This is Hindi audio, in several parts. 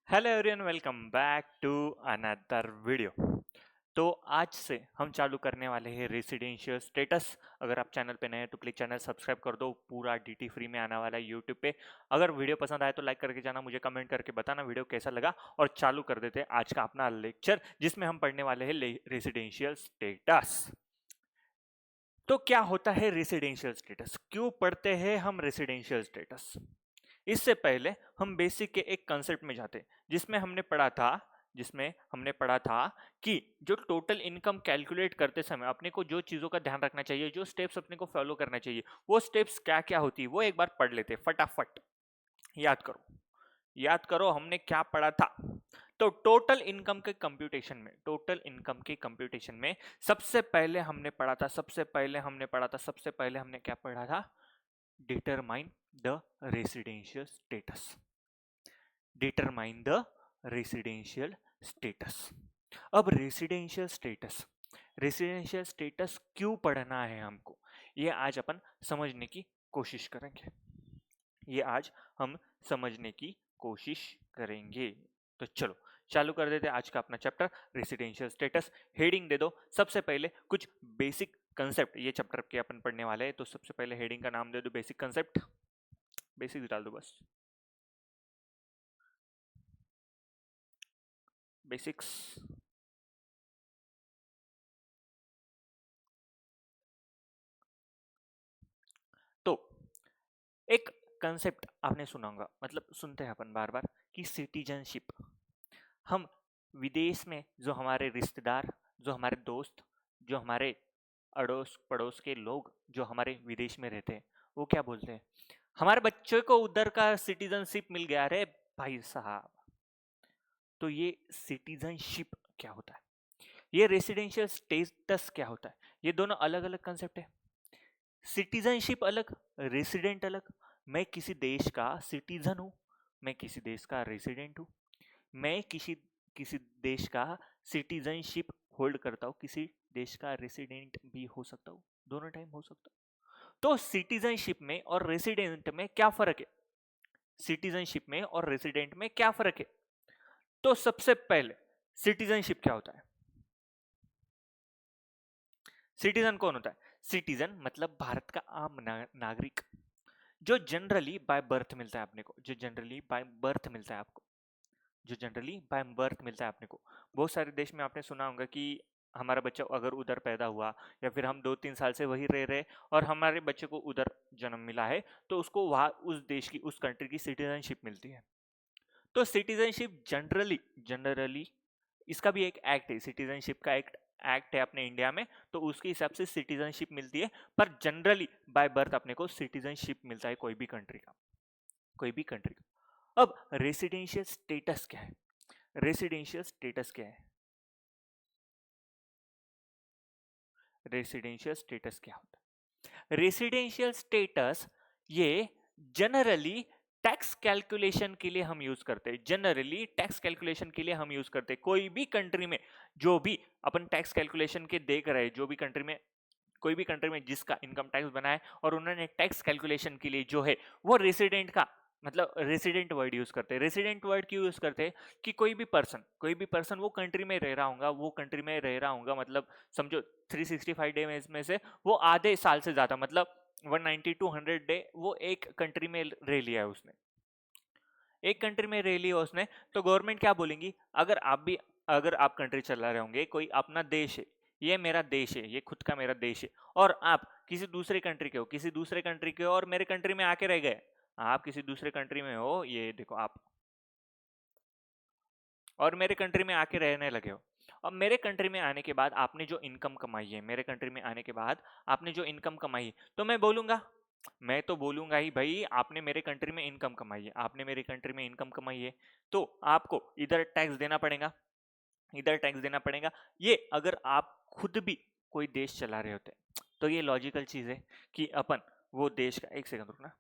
Hello everyone, welcome back to another video. तो आज से हम चालू करने वाले हैं रेसिडेंशियल स्टेटस। अगर आप चैनल पे नए हैं तो प्लीज चैनल सब्सक्राइब कर दो। पूरा डीटी फ्री में आने वाला है यूट्यूब पे। अगर वीडियो पसंद आए तो लाइक करके जाना, मुझे कमेंट करके बताना वीडियो कैसा लगा। और चालू कर देते हैं आज का अपना लेक्चर, जिसमें हम पढ़ने वाले हैं रेसिडेंशियल स्टेटस। तो क्या होता है रेसिडेंशियल स्टेटस, क्यों पढ़ते हैं हम रेसिडेंशियल स्टेटस? इससे पहले हम बेसिक के एक कंसेप्ट में जाते हैं, जिसमें हमने पढ़ा था कि जो टोटल इनकम कैलकुलेट करते समय अपने को जो चीजों का ध्यान रखना चाहिए, जो स्टेप्स अपने को फॉलो करना चाहिए, वो स्टेप्स क्या क्या होती है वो एक बार पढ़ लेते हैं फटाफट। याद करो, याद करो हमने क्या पढ़ा था। तो टोटल इनकम के कंप्यूटेशन में सबसे पहले हमने क्या पढ़ा था? Determine the residential status. Determine the residential status. अब रेसिडेंशियल स्टेटस क्यों पढ़ना है हमको, ये आज अपन समझने की कोशिश करेंगे। ये आज हम समझने की कोशिश करेंगे। तो चलो चालू कर देते हैं आज का अपना चैप्टर रेसिडेंशियल स्टेटस। हेडिंग दे दो सबसे पहले, कुछ बेसिक कंसेप्ट ये चैप्टर के अपन पढ़ने वाले हैं। तो सबसे पहले हेडिंग का नाम दे दो बेसिक कंसेप्ट, बेसिक्स डाल दो बस, बेसिक्स। तो एक कंसेप्ट आपने सुना होगा, मतलब सुनते हैं अपन बार बार, कि सिटीजनशिप। हम विदेश में जो हमारे रिश्तेदार, जो हमारे दोस्त, जो हमारे अड़ोस पड़ोस के लोग जो हमारे विदेश में रहते हैं, वो क्या बोलते हैं? हमारे बच्चे को उधर का सिटीजनशिप मिल गया रे भाई साहब। तो ये सिटीजनशिप क्या होता है, ये रेसिडेंशियल स्टेटस क्या होता है, ये दोनों अलग अलग कंसेप्ट है। सिटीजनशिप अलग, रेसिडेंट अलग। मैं किसी देश का सिटीजन हूं, मैं किसी देश का रेसिडेंट हूं, मैं किसी किसी देश का सिटीजनशिप होल्ड करता हूं, किसी देश का रेसिडेंट भी हो सकता हूं, दोनों टाइम हो सकता हूं। तो सिटीजनशिप में और रेसिडेंट में क्या फर्क है? सिटीजनशिप में और रेसिडेंट में क्या फर्क है? तो सबसे पहले सिटीजनशिप क्या होता है? सिटीजन कौन होता है? सिटीजन मतलब भारत का आम नागरिक, जो जनरली बाय बर्थ मिलता है अपने को, जो जनरली बाय बर्थ मिलता है आपको, जो जनरली बाय बर्थ मिलता है अपने को। बहुत सारे देश में आपने सुना होगा कि हमारा बच्चा अगर उधर पैदा हुआ, या फिर हम 2-3 साल से वही रह रहे और हमारे बच्चे को उधर जन्म मिला है, तो उसको वहाँ उस देश की, उस कंट्री की सिटीजनशिप मिलती है। तो सिटीजनशिप जनरली जनरली इसका भी एक एक्ट है, सिटीजनशिप का एक एक्ट है अपने इंडिया में, तो उसके हिसाब से सिटीजनशिप मिलती है। पर जनरली बाय बर्थ अपने को सिटीजनशिप मिलता है कोई भी कंट्री का, कोई भी कंट्री का। अब रेसिडेंशियल स्टेटस क्या है? रेसिडेंशियल स्टेटस क्या है? रेसिडेंशियल स्टेटस क्या होता है? रेसिडेंशियल स्टेटस ये जनरली टैक्स कैलकुलेशन के लिए हम यूज करते हैं, जनरली टैक्स कैलकुलेशन के लिए हम यूज करते हैं। कोई भी कंट्री में जो भी अपन टैक्स कैलकुलेशन के देख रहे हैं, जो भी कंट्री में, कोई भी कंट्री में जिसका इनकम टैक्स बना है और उन्होंने टैक्स कैलकुलेशन के लिए जो है वो रेसिडेंट का, मतलब रेसिडेंट वर्ड यूज करते हैं। रेसिडेंट वर्ड क्यों यूज करते हैं? कि कोई भी पर्सन वो कंट्री में रह रहा होगा, वो कंट्री में रह रहा होगा, मतलब समझो 365 डे में से वो आधे साल से ज्यादा, मतलब 190 टू 100 डे वो एक कंट्री में रह लिया है उसने, एक कंट्री में रह लिया उसने। तो गवर्नमेंट क्या बोलेंगी, अगर आप कंट्री चला रहे होंगे, कोई अपना देश है, ये मेरा देश है, ये खुद का मेरा देश है, और आप किसी दूसरे कंट्री के हो, किसी दूसरे कंट्री के हो और मेरे कंट्री में आके रह गए, आप किसी दूसरे कंट्री में हो, ये देखो आप, और मेरे कंट्री में आके रहने लगे हो। अब मेरे कंट्री में आने के बाद आपने जो इनकम कमाई है, मेरे कंट्री में आने के बाद आपने जो इनकम कमाई है, तो मैं तो बोलूंगा ही भाई, आपने मेरे कंट्री में इनकम कमाई है, आपने मेरे कंट्री में इनकम कमाई है, तो आपको इधर टैक्स देना पड़ेगा, इधर टैक्स देना पड़ेगा। ये अगर आप खुद भी कोई देश चला रहे होते, तो ये लॉजिकल चीज है कि अपन वो देश का, एक सेकंड रुकना,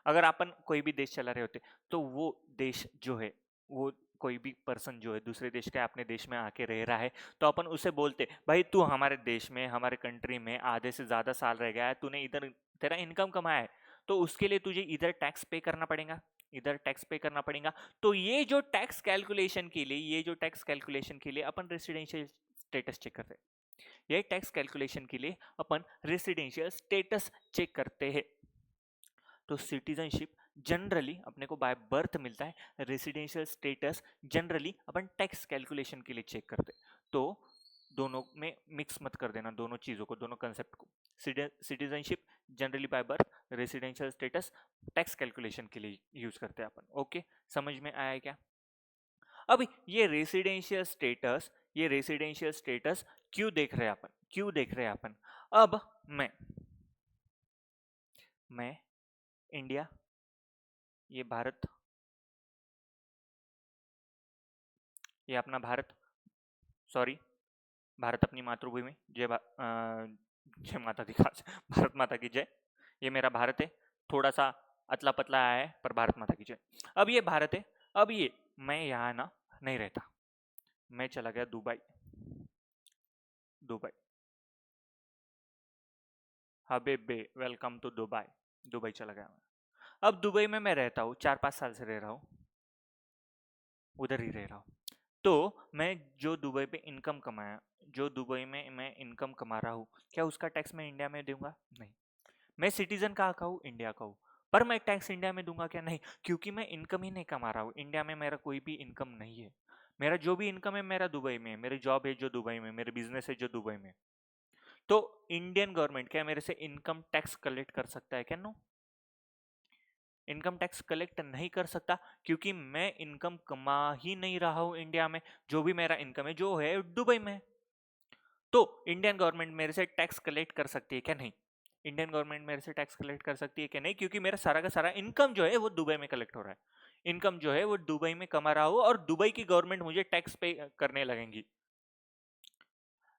अगर अपन कोई भी देश चला रहे होते, तो वो देश जो है, वो कोई भी पर्सन जो है दूसरे देश के अपने देश में आके रह रहा है, तो अपन उसे बोलते भाई तू हमारे देश में, हमारे कंट्री में आधे से ज्यादा साल रह गया है, तूने इधर तेरा इनकम कमाया है, तो उसके लिए तुझे इधर टैक्स पे करना पड़ेगा, इधर टैक्स पे करना पड़ेगा। तो ये जो टैक्स कैलकुलेशन के लिए, ये जो टैक्स कैलकुलेशन के लिए अपन रेसिडेंशियल स्टेटस चेक करते हैं, ये टैक्स कैलकुलेशन के लिए अपन रेसिडेंशियल स्टेटस चेक करते हैं। तो सिटीजनशिप जनरली अपने को बाय बर्थ मिलता है, रेसिडेंशियल स्टेटस जनरली अपन टैक्स कैलकुलेशन के लिए चेक करते हैं। तो दोनों में मिक्स मत कर देना, दोनों चीजों को, दोनों कंसेप्ट को। Citizenship generally by birth, residential status tax calculation के लिए यूज करते हैं अपन। ओके, समझ में आया क्या? अब ये रेसिडेंशियल स्टेटस, ये रेसिडेंशियल स्टेटस क्यों देख रहे हैं अपन, क्यों देख रहे हैं अपन? अब मैं इंडिया, ये भारत, ये अपना भारत, सॉरी भारत अपनी मातृभूमि, जय माता दी खास, भारत माता की जय। ये मेरा भारत है, थोड़ा सा अतला पतला आया है पर भारत माता की जय। अब ये भारत है, अब ये मैं यहाँ ना नहीं रहता, मैं चला गया दुबई, दुबई, हबीबी वेलकम टू दुबई, दुबई चला गया मैं। अब दुबई में मैं रहता हूँ, 4-5 साल से रह रहा हूँ, उधर ही रह रहा हूँ। तो मैं जो दुबई पे इनकम कमाया, जो दुबई में मैं इनकम कमा रहा हूँ, क्या उसका टैक्स मैं इंडिया में दूंगा? नहीं। मैं सिटीजन कहाँ का हूँ? इंडिया का हूँ, पर मैं टैक्स इंडिया में दूंगा क्या? नहीं, क्योंकि मैं इनकम ही नहीं कमा रहा हूँ इंडिया में, मेरा कोई भी इनकम नहीं है। मेरा जो भी इनकम है मेरा दुबई में है, मेरी जॉब है जो दुबई में, मेरे बिजनेस है जो दुबई में। तो इंडियन गवर्नमेंट क्या मेरे से इनकम टैक्स कलेक्ट कर सकता है क्या? नो, इनकम टैक्स कलेक्ट नहीं कर सकता, क्योंकि मैं इनकम कमा ही नहीं रहा हूं इंडिया में। जो भी मेरा इनकम है जो है दुबई में। तो इंडियन गवर्नमेंट मेरे से टैक्स कलेक्ट कर सकती है क्या? नहीं। इंडियन गवर्नमेंट मेरे से टैक्स कलेक्ट कर सकती है क्या? नहीं, क्योंकि मेरा सारा का सारा इनकम जो है वो दुबई में कलेक्ट हो रहा है। इनकम जो है वो दुबई में कमा रहा हूं और दुबई की गवर्नमेंट मुझे टैक्स पे करने लगेंगी।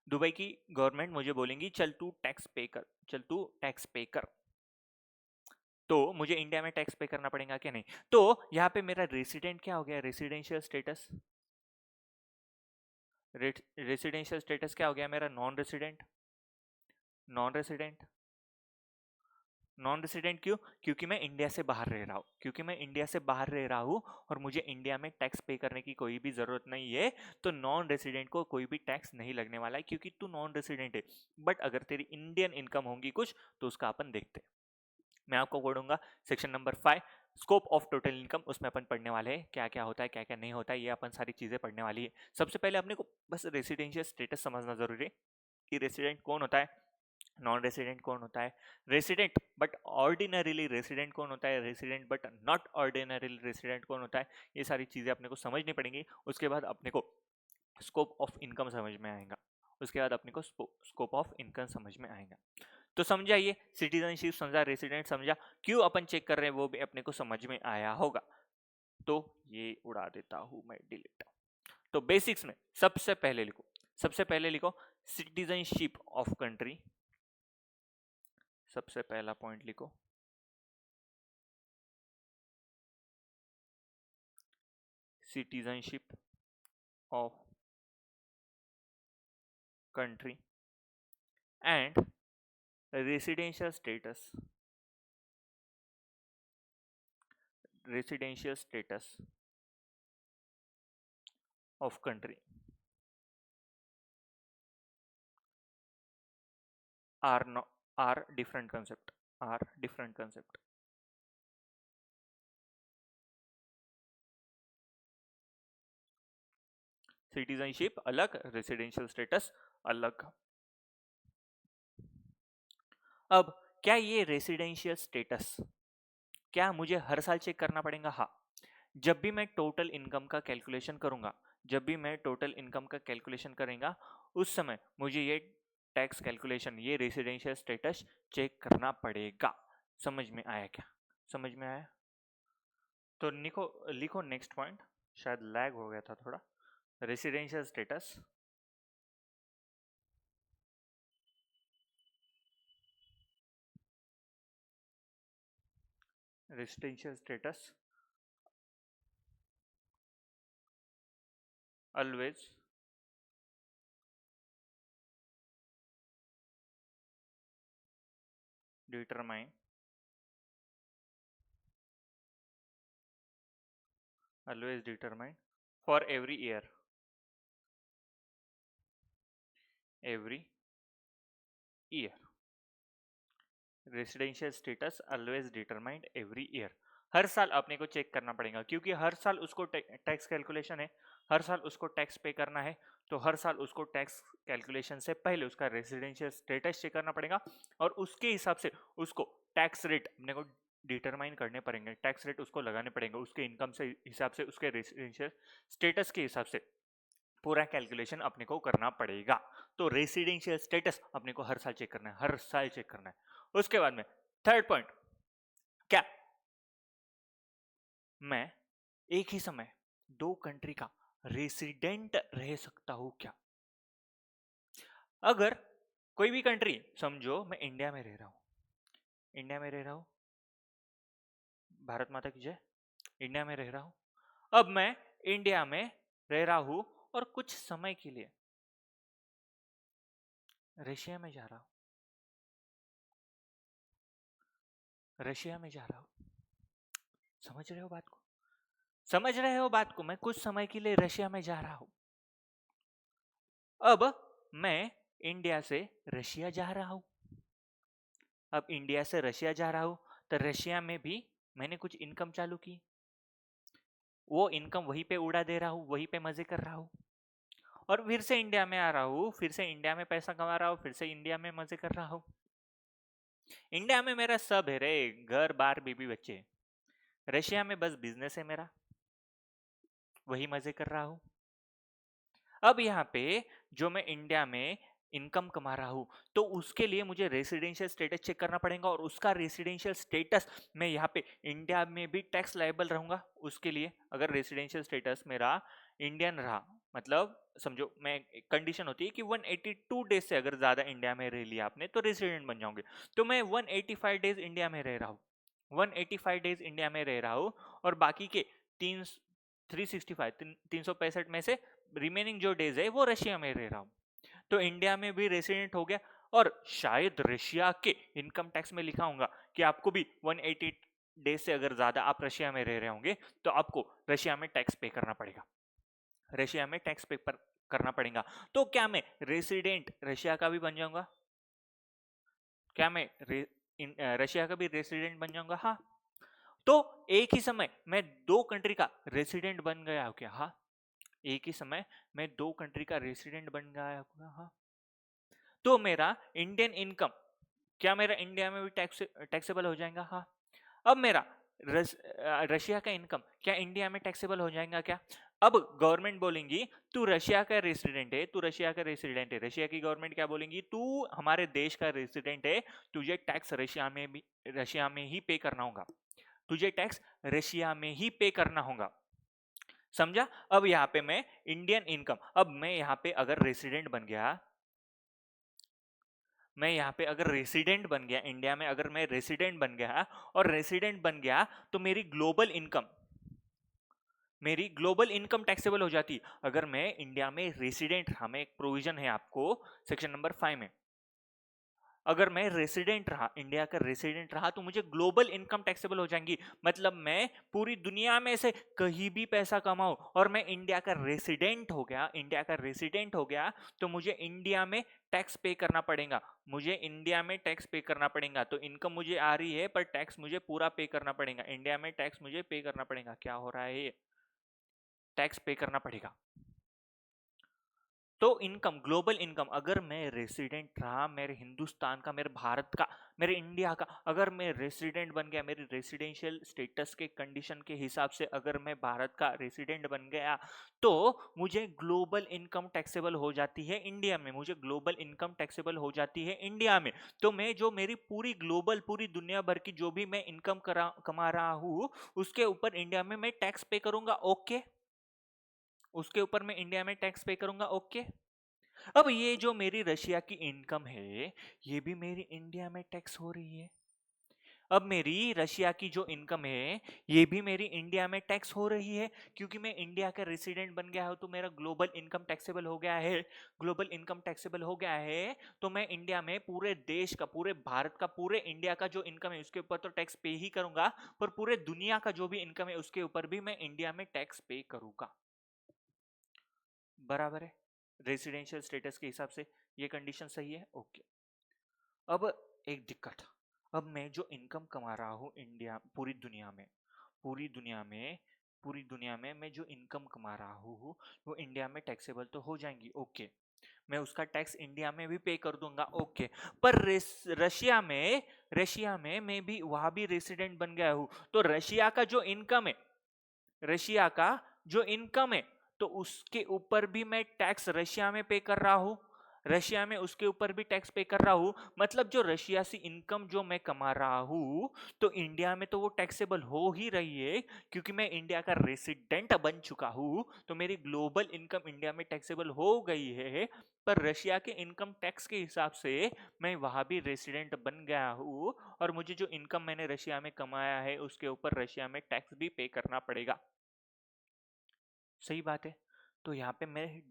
दुबई की गवर्नमेंट मुझे बोलेंगी चल तू टैक्स पे कर, चल तू टैक्स पे कर। तो मुझे इंडिया में टैक्स पे करना पड़ेगा क्या? नहीं। तो यहाँ पे मेरा रेसिडेंट क्या हो गया? रेसिडेंशियल स्टेटस, रेसिडेंशियल स्टेटस क्या हो गया मेरा? Non resident, non resident, non resident क्यों? क्योंकि मैं इंडिया से बाहर रह रहा हूँ, क्योंकि मैं इंडिया से बाहर रह रहा हूँ और मुझे इंडिया में टैक्स पे करने की कोई भी जरूरत नहीं है। तो नॉन रेसिडेंट को कोई भी टैक्स नहीं लगने वाला है, क्योंकि तू नॉन रेसिडेंट है। बट अगर तेरी इंडियन इनकम होगी कुछ, तो उसका अपन देखते हैं। मैं आपको पढ़ूंगा section number 5, scope of total income, उसमें अपन पढ़ने वाले हैं क्या क्या होता है, क्या क्या नहीं होता है, ये अपन सारी चीजें पढ़ने वाली है। सबसे पहले अपने को बस रेसिडेंशियल स्टेटस समझना जरूरी है कि रेसिडेंट कौन होता है, नॉन रेसिडेंट कौन होता है, रेसिडेंट बट ऑर्डिनरीली रेसिडेंट कौन होता है, resident but not ordinarily resident कौन होता है। ये सारी चीजें अपने को समझनी पड़ेंगी। उसके बाद अपने को स्कोप ऑफ इनकम समझ में आएगा, उसके बाद अपने को स्कोप ऑफ इनकम समझ में आएगा। तो समझा, ये सिटीजनशिप समझा, रेसिडेंट समझा, क्यों अपन चेक कर रहे हैं वो भी अपने को समझ में आया होगा। तो ये उड़ा देता हूं मैं, डिलीट। तो बेसिक्स में सबसे पहले लिखो, सबसे पहले लिखो सिटीजनशिप ऑफ कंट्री, सबसे पहला पॉइंट लिखो citizenship of country and residential status, residential status of country are no, are different concept, are different concept। Citizenship अलग, रेसिडेंशियल स्टेटस अलग। अब क्या ये रेसिडेंशियल स्टेटस क्या मुझे हर साल चेक करना पड़ेगा? हाँ। जब भी मैं टोटल इनकम का कैलकुलेशन करूंगा, जब भी मैं टोटल इनकम का कैलकुलेशन करेंगे, उस समय मुझे ये टैक्स कैलकुलेशन, ये रेसिडेंशियल स्टेटस चेक करना पड़ेगा। समझ में आया क्या? समझ में आया? तो लिखो, लिखो नेक्स्ट पॉइंट, शायद लैग हो गया था थोड़ा। Residential status, residential status always determine always determined for every year. Every year. Residential status always determined every year. हर साल अपने को चेक करना पड़ेगा क्योंकि हर साल उसको टैक्स कैलकुलेशन है, हर साल उसको टैक्स पे करना है, तो हर साल उसको टैक्स कैलकुलेशन से पहले उसका रेसिडेंशियल स्टेटस चेक करना पड़ेगा और उसके हिसाब से उसको टैक्स रेट अपने को डिटरमाइन करने पड़ेंगे, टैक्स रेट उसको लगाने पड़ेंगे उसके इनकम से हिसाब से, उसके रेसिडेंशियल स्टेटस के हिसाब से पूरा कैलकुलेशन अपने को करना पड़ेगा. तो रेसिडेंशियल स्टेटस अपने को हर साल चेक करना है, हर साल चेक करना है. उसके बाद में थर्ड पॉइंट क्या, मैं एक ही समय दो कंट्री का रेसिडेंट रह सकता हूं क्या? अगर कोई भी कंट्री, समझो मैं इंडिया में रह रहा हूं, इंडिया में रह रहा हूं, भारत माता की जय, इंडिया में रह रहा हूं. अब मैं इंडिया में रह रहा हूं और कुछ समय के लिए रशिया में जा रहा हूं, रशिया में जा रहा हूं. समझ रहे हो बात को? समझ रहे हो बात को? मैं कुछ समय के लिए रशिया में जा रहा हूं. अब मैं इंडिया से रशिया जा रहा हूं. अब इंडिया से रशिया जा रहा हूं तो रशिया में भी मैंने कुछ इनकम चालू की, वो इनकम वहीं पे उड़ा दे रहा हूं, वहीं पे मजे कर रहा हूं और फिर से इंडिया में आ रहा हूं, फिर से इंडिया में पैसा कमा रहा हूं, फिर से इंडिया में मजे कर रहा हूं. इंडिया में मेरा सब है रे, घर बार बीबी बच्चे. रशिया में बस बिजनेस है मेरा, वही मजे कर रहा हूं. अब यहाँ पे जो मैं इंडिया में इनकम कमा रहा हूं तो उसके लिए मुझे रेसिडेंशियल स्टेटस चेक करना पड़ेगा और उसका रेसिडेंशियल स्टेटस मैं यहाँ पे इंडिया में भी टैक्स लायबल रहूंगा उसके लिए. अगर रेसिडेंशियल स्टेटस मेरा इंडियन रहा, मतलब समझो मैं, कंडीशन होती है कि 182 डेज से अगर ज्यादा इंडिया में रह लिया आपने तो रेसिडेंट बन जाओगे. तो मैं 185 डेज इंडिया में रह रहा हूँ, 185 डेज इंडिया में रह रहा हूँ और बाकी के 365 में से रिमेनिंग जो डेज है वो रशिया में रह रहा हूं. तो इंडिया में भी रेसिडेंट हो गया और शायद रशिया के इनकम टैक्स में लिखा होगा कि आपको भी 180 डेज से अगर ज्यादा आप रशिया में रह रहे होंगे तो आपको रशिया में टैक्स पे करना पड़ेगा, रशिया में टैक्स पे करना पड़ेगा. तो क्या मैं रेसिडेंट रशिया का भी बन जाऊंगा? क्या मैं रशिया का भी रेसिडेंट बन जाऊंगा? हाँ. तो एक ही समय मैं दो कंट्री का रेसिडेंट बन गया हूं क्या? हाँ. एक ही समय मैं दो कंट्री का रेसिडेंट बन गया हूं. हाँ. तो मेरा इंडियन इनकम क्या मेरा इंडिया में भी टैक्सेबल हो जाएगा? हाँ. अब मेरा रशिया का इनकम क्या इंडिया में टैक्सेबल हो जाएगा क्या? अब गवर्नमेंट बोलेंगी तू रशिया का रेसिडेंट है, तू रशिया का रेसिडेंट है. रशिया की गवर्नमेंट क्या बोलेंगी? तू हमारे देश का रेसिडेंट है, तुझे टैक्स रशिया में ही पे करना होगा, तुझे टैक्स रशिया में ही पे करना होगा. समझा? अब यहाँ पे मैं इंडियन इनकम, अब मैं यहाँ पे अगर रेसिडेंट बन गया, मैं यहाँ पे अगर रेसिडेंट बन गया इंडिया में, अगर मैं रेसिडेंट बन गया और रेसिडेंट बन गया तो मेरी ग्लोबल इनकम टैक्सेबल हो जाती. अगर मैं इंडिया में रेसिडेंट रहा, मैं एक प्रोविजन है आपको सेक्शन नंबर 5 में, अगर मैं रेसिडेंट रहा, इंडिया का रेसिडेंट रहा तो मुझे ग्लोबल इनकम टैक्सेबल हो जाएंगी. मतलब मैं पूरी दुनिया में से कहीं भी पैसा कमाऊं और मैं इंडिया का रेसिडेंट हो गया, इंडिया का रेसिडेंट हो गया तो मुझे इंडिया में टैक्स पे करना पड़ेगा, मुझे इंडिया में टैक्स पे करना पड़ेगा. तो इनकम मुझे आ रही है पर टैक्स मुझे पूरा पे करना पड़ेगा, इंडिया में टैक्स मुझे पे करना पड़ेगा. क्या हो रहा है? ये टैक्स पे करना पड़ेगा. तो इनकम, ग्लोबल इनकम, अगर मैं रेसिडेंट रहा, मेरे हिंदुस्तान का, मेरे भारत का, मेरे इंडिया का, अगर मैं रेसिडेंट बन गया, मेरे रेसिडेंशियल स्टेटस के कंडीशन के हिसाब से अगर मैं भारत का रेसिडेंट बन गया तो मुझे ग्लोबल इनकम टैक्सेबल हो जाती है इंडिया में, मुझे ग्लोबल इनकम टैक्सेबल हो जाती है इंडिया में. तो मैं जो मेरी पूरी ग्लोबल, पूरी दुनिया भर की जो भी मैं इनकम कमा रहा हूं उसके ऊपर इंडिया में मैं टैक्स पे करूंगा. ओके. उसके ऊपर मैं इंडिया में टैक्स पे करूंगा. ओके. अब ये जो मेरी रशिया की इनकम है ये भी मेरी इंडिया में टैक्स हो रही है. अब मेरी रशिया की जो इनकम है ये भी मेरी इंडिया में टैक्स हो रही है, क्योंकि मैं इंडिया का रेसिडेंट बन गया हूं तो मेरा ग्लोबल इनकम टैक्सेबल हो गया है। ग्लोबल इनकम टैक्सेबल हो गया है तो मैं इंडिया में पूरे देश का, पूरे भारत का, पूरे इंडिया का जो इनकम है उसके ऊपर तो टैक्स पे ही करूंगा, पर पूरे दुनिया का जो भी इनकम है उसके ऊपर भी मैं इंडिया में टैक्स पे करूंगा। बराबर है? रेसिडेंशियल स्टेटस के हिसाब से ये कंडीशन सही है? ओके। अब एक दिक्कत, अब मैं जो इनकम कमा रहा हूँ इंडिया, पूरी दुनिया में मैं जो इनकम कमा रहा हूँ वो इंडिया में टैक्सेबल तो हो जाएंगी, ओके। मैं उसका टैक्स इंडिया में भी पे कर दूंगा, ओके। पर रशिया में मैं भी वहां भी रेसिडेंट बन गया हूँ, तो रशिया का जो इनकम है तो उसके ऊपर भी मैं टैक्स रशिया में पे कर रहा हूं, रशिया में उसके ऊपर भी टैक्स पे कर रहा हूं। मतलब जो रशिया से इनकम जो मैं कमा रहा हूं तो इंडिया में तो वो टैक्सेबल हो ही रही है, क्योंकि मैं इंडिया का रेसिडेंट बन चुका हूं तो मेरी ग्लोबल इनकम इंडिया में टैक्सेबल हो गई है। पर रशिया के इनकम टैक्स के हिसाब से मैं वहां भी रेसिडेंट बन गया हूं, और मुझे जो इनकम मैंने रशिया में कमाया है उसके ऊपर रशिया में टैक्स भी पे करना पड़ेगा। सही बात है? तो यहाँ पे मैं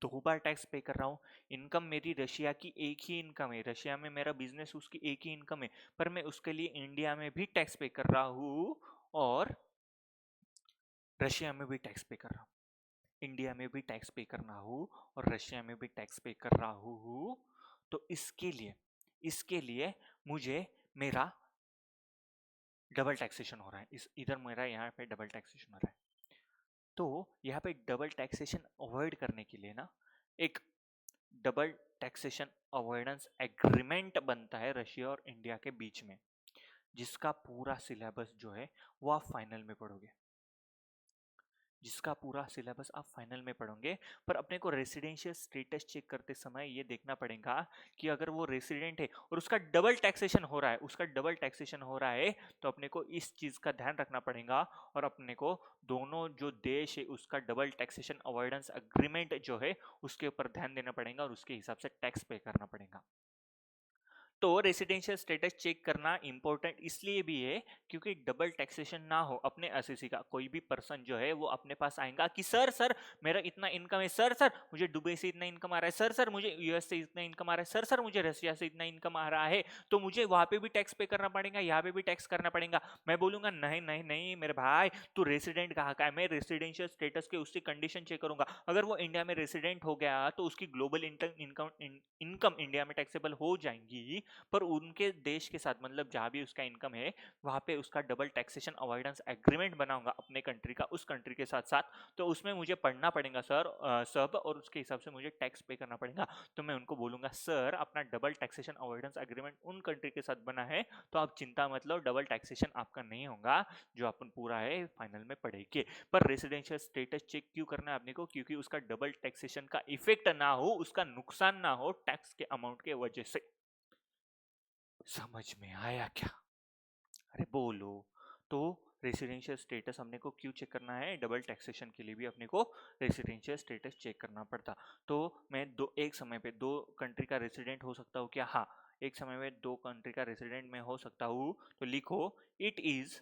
दो बार टैक्स पे कर रहा हूँ। इनकम मेरी रशिया की एक ही इनकम है, रशिया में मेरा बिजनेस उसकी एक ही इनकम है, पर मैं उसके लिए इंडिया में भी टैक्स पे कर रहा हूँ और रशिया में भी टैक्स पे कर रहा हूँ। इंडिया में भी टैक्स पे करना हूँ और रशिया में भी टैक्स पे कर रहा हूँ। तो इसके लिए मुझे मेरा डबल टैक्सेशन हो रहा है, इस इधर मेरा यहाँ पे डबल टैक्सेशन हो रहा है। तो यहाँ पे डबल टैक्सेशन अवॉइड करने के लिए ना एक डबल टैक्सेशन अवॉइडेंस एग्रीमेंट बनता है रशिया और इंडिया के बीच में, जिसका पूरा सिलेबस जो है वो आप फाइनल में पढ़ोगे, जिसका पूरा सिलेबस आप फाइनल में पढ़ोगे। पर अपने को रेसिडेंशियल स्टेटस चेक करते समय ये देखना पड़ेगा कि अगर वो रेसिडेंट है और उसका डबल टैक्सेशन हो रहा है, तो अपने को इस चीज का ध्यान रखना पड़ेगा, और अपने को दोनों जो देश है उसका डबल टैक्सेशन अवॉइडेंस अग्रीमेंट जो है उसके ऊपर ध्यान देना पड़ेगा और उसके हिसाब से टैक्स पे करना पड़ेगा। तो रेसिडेंशियल स्टेटस चेक करना इंपॉर्टेंट इसलिए भी है क्योंकि डबल टैक्सेशन ना हो। अपने एसएससी का कोई भी पर्सन जो है वो अपने पास आएगा कि सर सर मेरा इतना इनकम है, सर सर मुझे दुबई से इतना इनकम आ रहा है, सर सर मुझे यूएस से इतना इनकम आ रहा है, सर सर मुझे रशिया से इतना इनकम आ रहा है, तो मुझे वहां पे भी टैक्स पे करना पड़ेगा, यहाँ पे भी टैक्स करना पड़ेगा। मैं बोलूंगा नहीं नहीं नहीं मेरे भाई, तू रेसिडेंट कहाँ का है, मैं रेसिडेंशियल स्टेटस के उसकी कंडीशन चेक करूंगा। अगर वो इंडिया में रेसिडेंट हो गया तो उसकी ग्लोबल इनकम इंडिया में टैक्सेबल हो जाएंगी, पर उनके देश के साथ मतलब जहां भी उसका इनकम है वहां पे उसका डबल टैक्सेशन अवॉइडेंस एग्रीमेंट बनाऊंगा अपने कंट्री का उस कंट्री के साथ साथ। तो उसमें मुझे पढ़ना पड़ेगा सर सब, और उसके हिसाब से मुझे टैक्स पे करना पड़ेगा। तो मैं उनको बोलूंगा सर अपना डबल टैक्सेशन अवॉइडेंस एग्रीमेंट उन कंट्री के साथ बना है तो आप चिंता मत लो, डबल टैक्सेशन आपका नहीं होगा, जो अपन पूरा है फाइनल में पढ़ेंगे। पर रेसिडेंशियल स्टेटस चेक क्यों करना है आपने को? क्योंकि उसका डबल टैक्सेशन का इफेक्ट ना हो, उसका नुकसान ना हो टैक्स के अमाउंट के वजह से। समझ में आया क्या? अरे बोलो। तो रेसिडेंशियल स्टेटस हमने को क्यों चेक करना है? डबल टैक्सेशन के लिए भी अपने को रेसिडेंशियल स्टेटस चेक करना पड़ता। तो मैं एक समय पे दो कंट्री का रेसिडेंट हो सकता हूँ क्या? हाँ, एक समय में दो कंट्री का रेसिडेंट मैं हो सकता हूँ। तो लिखो it is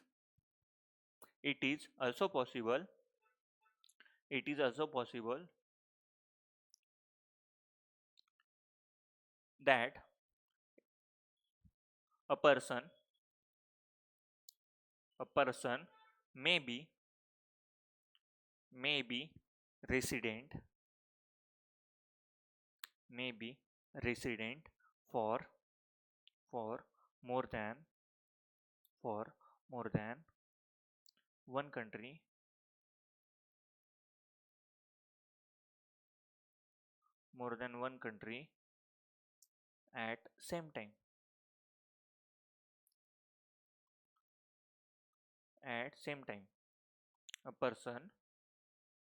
also possible, it is also possible that a person may be resident may be resident for for more than for more than one country more than one country at same time, at same time. A person,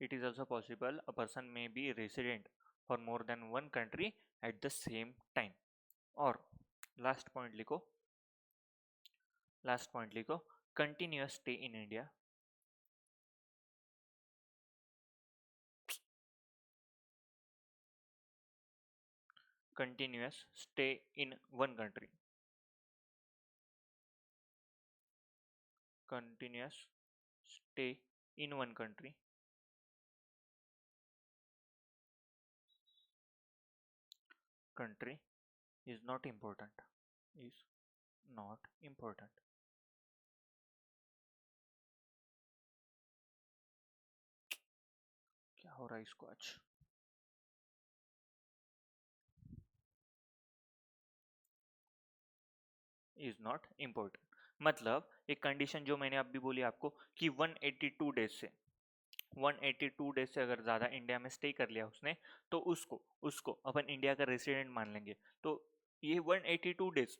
it is also possible a person may be resident for more than one country at the same time. और लास्ट पॉइंट लिखो, लास्ट पॉइंट लिखो, continuous stay in India, continuous stay in one country, continuous stay in one country is not important, is not important. क्या हो रहा है इसको आज? इज नॉट इम्पोर्टेंट मतलब एक कंडीशन जो मैंने अभी बोली आपको कि 182 डेज से 182 डेज से अगर ज़्यादा इंडिया में स्टे कर लिया उसने तो उसको उसको अपन इंडिया का रेसिडेंट मान लेंगे। तो ये 182 डेज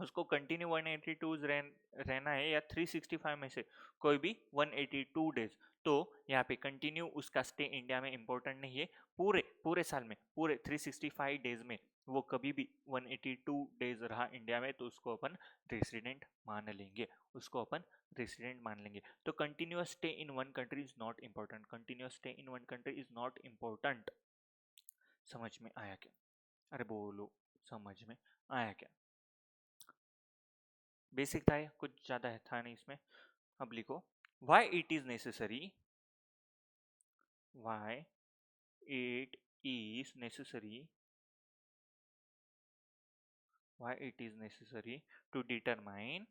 उसको कंटिन्यू 182 रहना है या 365 में से कोई भी 182 डेज। तो यहाँ पे कंटिन्यू उसका स्टे इंडिया में इंपॉर्टेंट नहीं है। पूरे पूरे साल में पूरे 365 डेज में वो कभी भी 182 डेज रहा इंडिया में तो उसको अपन रेसिडेंट मान लेंगे, उसको अपन रेसिडेंट मान लेंगे। तो continuous stay in one country is not important, continuous stay in one country is not important. समझ में आया क्या? अरे बोलो, समझ में आया क्या? बेसिक था, कुछ ज्यादा है था नहीं इसमें। अब लिखो why it is necessary, why it is necessary, why it is necessary to determine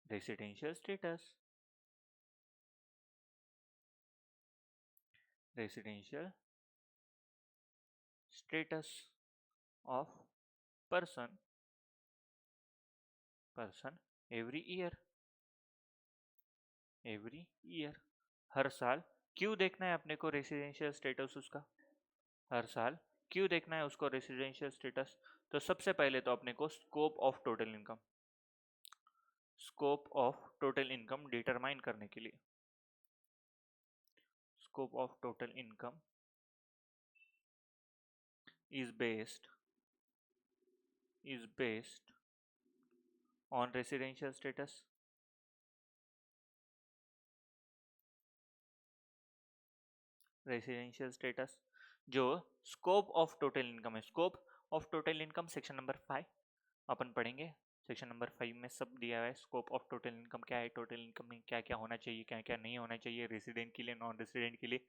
residential status, residential status of person every year, हर साल। क्यों देखना है अपने को रेसिडेंशियल स्टेटस उसका? हर साल क्यों देखना है उसको रेसिडेंशियल स्टेटस? तो सबसे पहले तो अपने को scope of total income determine करने के लिए, scope of total income is based on residential status, जो स्कोप ऑफ टोटल इनकम है, scope of total income section number 5 अपन पढ़ेंगे। सेक्शन नंबर 5 में सब दिया है, स्कोप ऑफ टोटल इनकम क्या है, टोटल इनकम में क्या क्या होना चाहिए, क्या क्या नहीं होना चाहिए, रेसिडेंट के लिए, नॉन रेसिडेंट के लिए,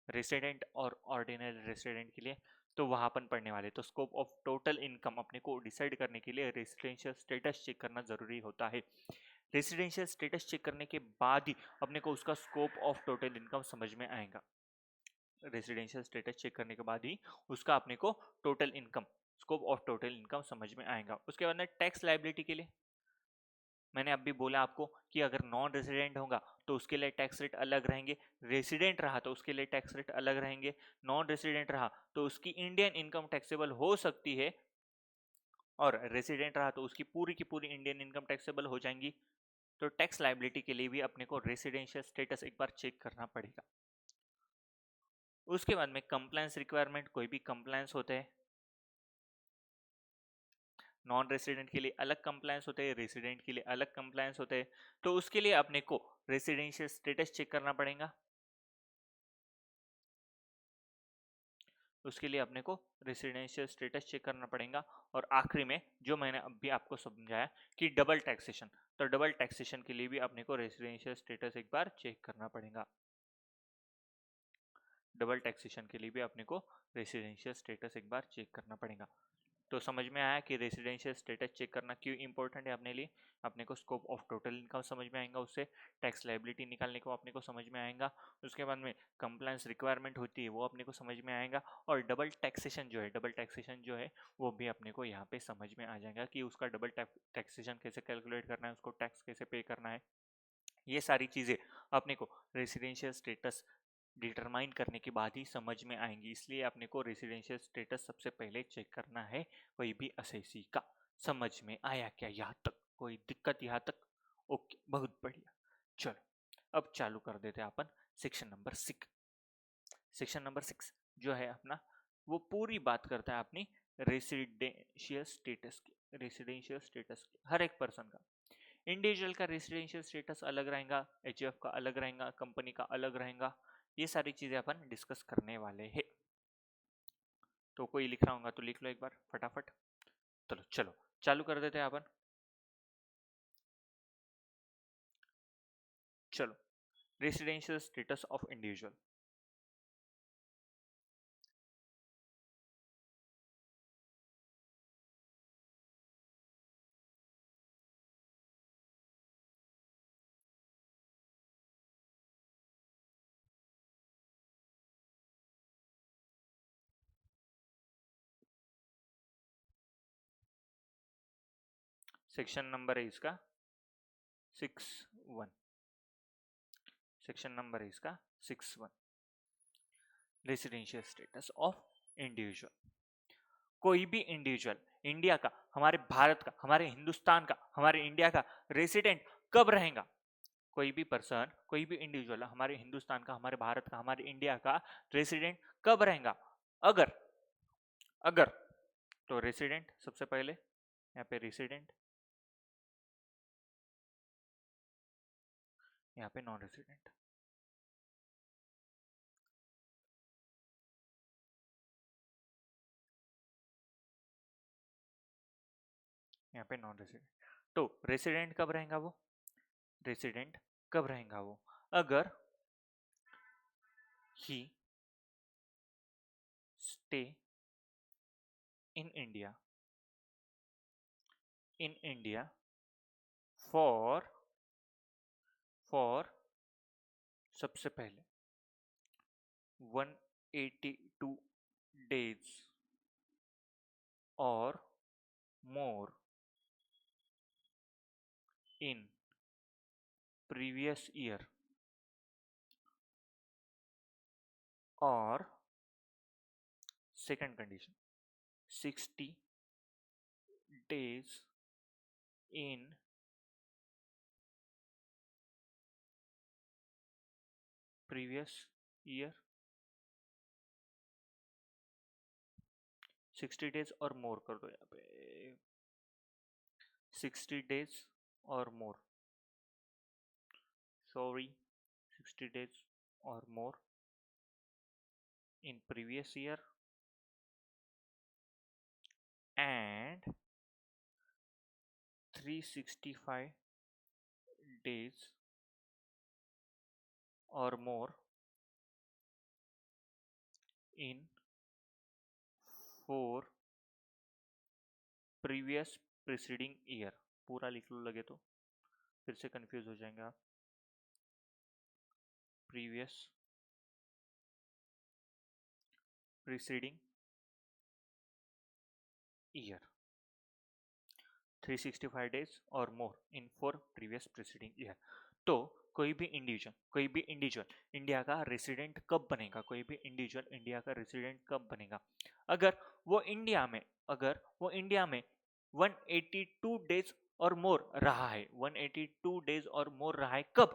रेसिडेंट और ऑर्डिनरी रेसिडेंट के लिए। तो वहाँ अपन पढ़ने वाले। तो स्कोप ऑफ टोटल इनकम अपने को डिसाइड करने के लिए रेसिडेंशियल स्टेटस चेक करना जरूरी होता है। रेसिडेंशियल स्टेटस चेक करने के बाद ही अपने को उसका स्कोप ऑफ टोटल इनकम समझ में आएगा। रेसिडेंशियल स्टेटस चेक करने के बाद ही उसका अपने को total income, scope of total income समझ में आएगा। उसके बाद में टैक्स लाइबिलिटी के लिए मैंने अभी बोला आपको कि अगर नॉन रेसिडेंट होगा तो उसके लिए टैक्स रेट अलग रहेंगे, रेसिडेंट रहा तो उसके लिए टैक्स रेट अलग रहेंगे, नॉन रेसिडेंट रहा तो उसकी इंडियन इनकम टैक्सेबल हो सकती है और रेसिडेंट रहा तो उसकी पूरी की पूरी इंडियन इनकम टैक्सेबल हो जाएंगी। तो टैक्स लाइबिलिटी के लिए भी अपने को रेसिडेंशियल स्टेटस एक बार चेक करना पड़ेगा। उसके बाद में कंप्लायंस रिक्वायरमेंट, कोई भी कंप्लायंस होते हैं, नॉन रेसिडेंट के लिए अलग कंप्लायंस होते हैं, रेसिडेंट के लिए अलग कंप्लायंस होते हैं। तो उसके लिए अपने को रेसिडेंशियल स्टेटस चेक करना पड़ेगा, उसके लिए अपने को रेसिडेंशियल स्टेटस चेक करना पड़ेगा। और आखिरी में जो मैंने अभी आपको समझाया कि डबल टैक्सेशन, तो डबल टैक्सेशन के लिए भी अपने को रेसिडेंशियल स्टेटस एक बार चेक करना पड़ेगा। डबल टैक्सेशन के लिए भी अपने को रेसिडेंशियल स्टेटस एक बार चेक करना पड़ेगा। तो समझ में आया कि रेसिडेंशियल स्टेटस चेक करना क्यों इंपॉर्टेंट है अपने लिए। अपने को स्कोप ऑफ टोटल इनकम समझ में आएगा, उससे टैक्स लाइबिलिटी निकालने को अपने को समझ में आएगा। उसके बाद में कंप्लायंस रिक्वायरमेंट होती है वो अपने को समझ में आएगा। और डबल टैक्सेशन जो है वो भी अपने को यहाँ पे समझ में आ जाएगा कि उसका डबल टैक्सेशन कैसे कैलकुलेट करना है, उसको टैक्स कैसे पे करना है। ये सारी चीज़ें अपने को रेसिडेंशियल स्टेटस डिटरमाइन करने के बाद ही समझ में आएंगी। इसलिए अपने को रेसिडेंशियल स्टेटस सबसे पहले चेक करना है, कोई भी असेसी का। समझ में आया क्या यहाँ तक? कोई दिक्कत यहाँ तक? ओके, बहुत बढ़िया। चलो अब चालू कर देते हैं अपन सेक्शन नंबर 6। सेक्शन नंबर 6 जो है अपना वो पूरी बात करता है अपनी रेसिडेंशियल स्टेटस की, हर एक पर्सन का। इंडिविजुअल का रेसिडेंशियल स्टेटस अलग रहेगा, एचयूएफ का अलग रहेगा, कंपनी का अलग रहेगा। ये सारी चीजें अपन डिस्कस करने वाले हैं। तो कोई लिख रहा होगा तो लिख लो एक बार फटाफट। चलो चालू कर देते हैं अपन। चलो, residential status of individual. Section number है इसका 61। सेक्शन नंबर है इसका 61, रेसिडेंशियल स्टेटस ऑफ इंडिविजुअल। कोई भी इंडिविजुअल इंडिया का, हमारे भारत का, हमारे हिंदुस्तान का, हमारे इंडिया का रेसिडेंट कब रहेगा? कोई भी पर्सन, कोई भी इंडिविजुअल हमारे हिंदुस्तान का, हमारे भारत का, हमारे इंडिया का रेसिडेंट कब रहेगा? अगर अगर तो रेसिडेंट सबसे पहले यहाँ पे रेसिडेंट, यहाँ पे नॉन रेसिडेंट। यहाँ पे नॉन रेसिडेंट। तो रेसिडेंट कब रहेगा वो? रेसिडेंट कब रहेगा वो? अगर ही स्टे इन इंडिया फॉर सबसे पहले 182 days or more in previous year, or second condition 60 days in previous year, 60 days और मोर कर दो यहाँ पे, 60 days और मोर, sorry 60 days or more in previous year and 365 days or more in 4 previous preceding year। पूरा लिख लो लगे तो, फिर से कंफ्यूज हो जाएंगे आप। प्रीवियस preceding year, 365 days और मोर इन 4 previous preceding year। तो कोई भी इंडिविजुअल इंडिया का रेसिडेंट कब बनेगा? कोई भी इंडिविजुअल इंडिया का रेसिडेंट कब बनेगा? अगर वो इंडिया में 182 डेज और मोर रहा है, 182 डेज और मोर रहा है। कब?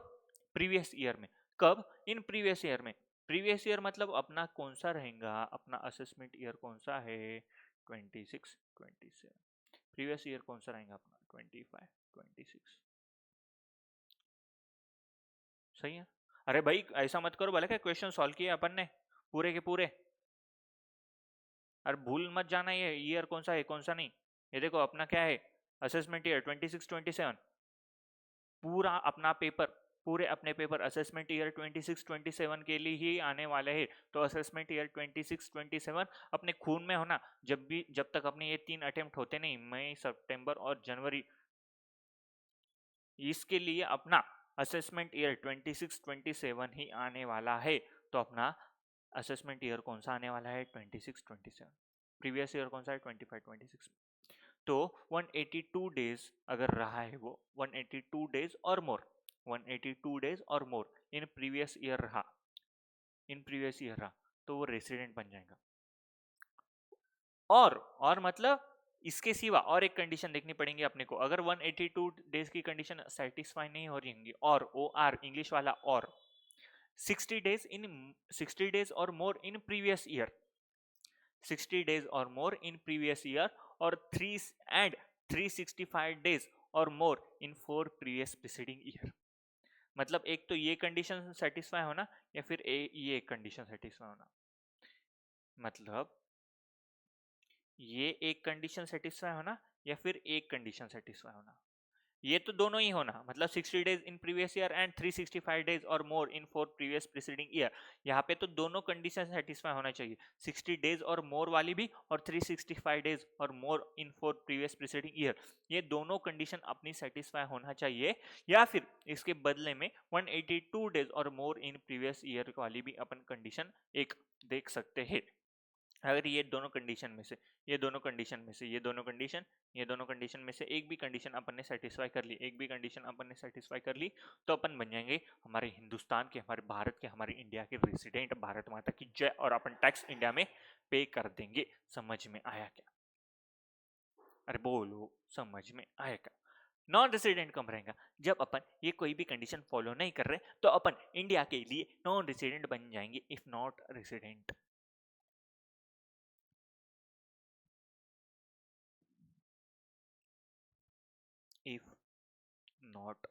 प्रीवियस ईयर में। कब? इन प्रीवियस ईयर में। प्रीवियस ईयर मतलब अपना कौन सा रहेगा? अपना असेसमेंट ईयर कौन सा है? 26, 27। प्रीवियस ईयर कौन सा रहेगा अपना? 25, 26। सही है। अरे भाई ऐसा मत करो, भले क्या क्वेश्चन सॉल्व किए अपन ने पूरे के पूरे। अरे भूल मत जाना ये ईयर कौन सा है कौन सा नहीं। ये देखो अपना क्या है, असेसमेंट ईयर 26, 27। पूरा अपना पेपर, पूरे अपने पेपर असेसमेंट ईयर 26, 27 के लिए ही आने वाले हैं। तो असेसमेंट ईयर 26, 27 अपने खून में होना। जब तक अपने ये 3 अटेम्प्ट होते नहीं, मई, सितंबर और जनवरी, इसके लिए अपना असेसमेंट ईयर 26, 27 ही आने वाला है। तो अपना असेसमेंट ईयर कौन सा आने वाला है? 26, 27। प्रीवियस ईयर कौन सा है? 25, 26। तो 182 डेज अगर रहा है वो, 182 डेज और मोर, 182 डेज और मोर इन प्रीवियस ईयर रहा, तो वो रेसिडेंट बन जाएगा। और मतलब इसके सिवा और एक कंडीशन देखनी पड़ेगी अपने को। अगर 182 डेज की कंडीशन सेटिस्फाई नहीं हो रही होंगी, और ओ आर इंग्लिश वाला, और 60 डेज और मोर इन प्रीवियस ईयर, 60 डेज और मोर इन प्रीवियस ईयर, और 365 डेज और मोर इन 4 प्रीवियस प्रीसीडिंग ईयर। मतलब एक तो ये कंडीशन सेटिस्फाई होना, या फिर ये कंडीशन सेटिस्फाई होना। मतलब ये एक कंडीशन सेटिस्फाई होना, या फिर एक कंडीशन सेटिस्फाई होना। ये तो दोनों ही होना, मतलब 60 days in previous year and 365 days और मोर इन 4 प्रीवियस प्रीसीडिंग ईयर। यहाँ पे तो दोनों कंडीशन सेटिस्फाई होना चाहिए, 60 डेज और मोर वाली भी और 365 डेज और मोर इन 4 प्रीवियस प्रीसीडिंग ईयर, ये दोनों कंडीशन अपनी सेटिस्फाई होना चाहिए। या फिर इसके बदले में 182 डेज और मोर इन प्रीवियस ईयर वाली भी अपन कंडीशन एक देख सकते हैं। अगर ये दोनों कंडीशन में से, ये दोनों कंडीशन में से, ये दोनों कंडीशन, ये दोनों कंडीशन में से एक भी कंडीशन अपन ने सेटिस्फाई कर ली, एक भी कंडीशन अपन ने सेटिस्फाई कर ली, तो अपन बन जाएंगे हमारे हिंदुस्तान के, हमारे भारत के, हमारे इंडिया के रेसिडेंट। भारत माता की जय। और अपन टैक्स इंडिया में पे कर देंगे। समझ में आया क्या? अरे बोलो, समझ में आया क्या? नॉन रेसिडेंट कम रहेगा जब अपन ये कोई भी कंडीशन फॉलो नहीं कर रहे, तो अपन इंडिया के लिए नॉन रेसिडेंट बन जाएंगे if not resident. If not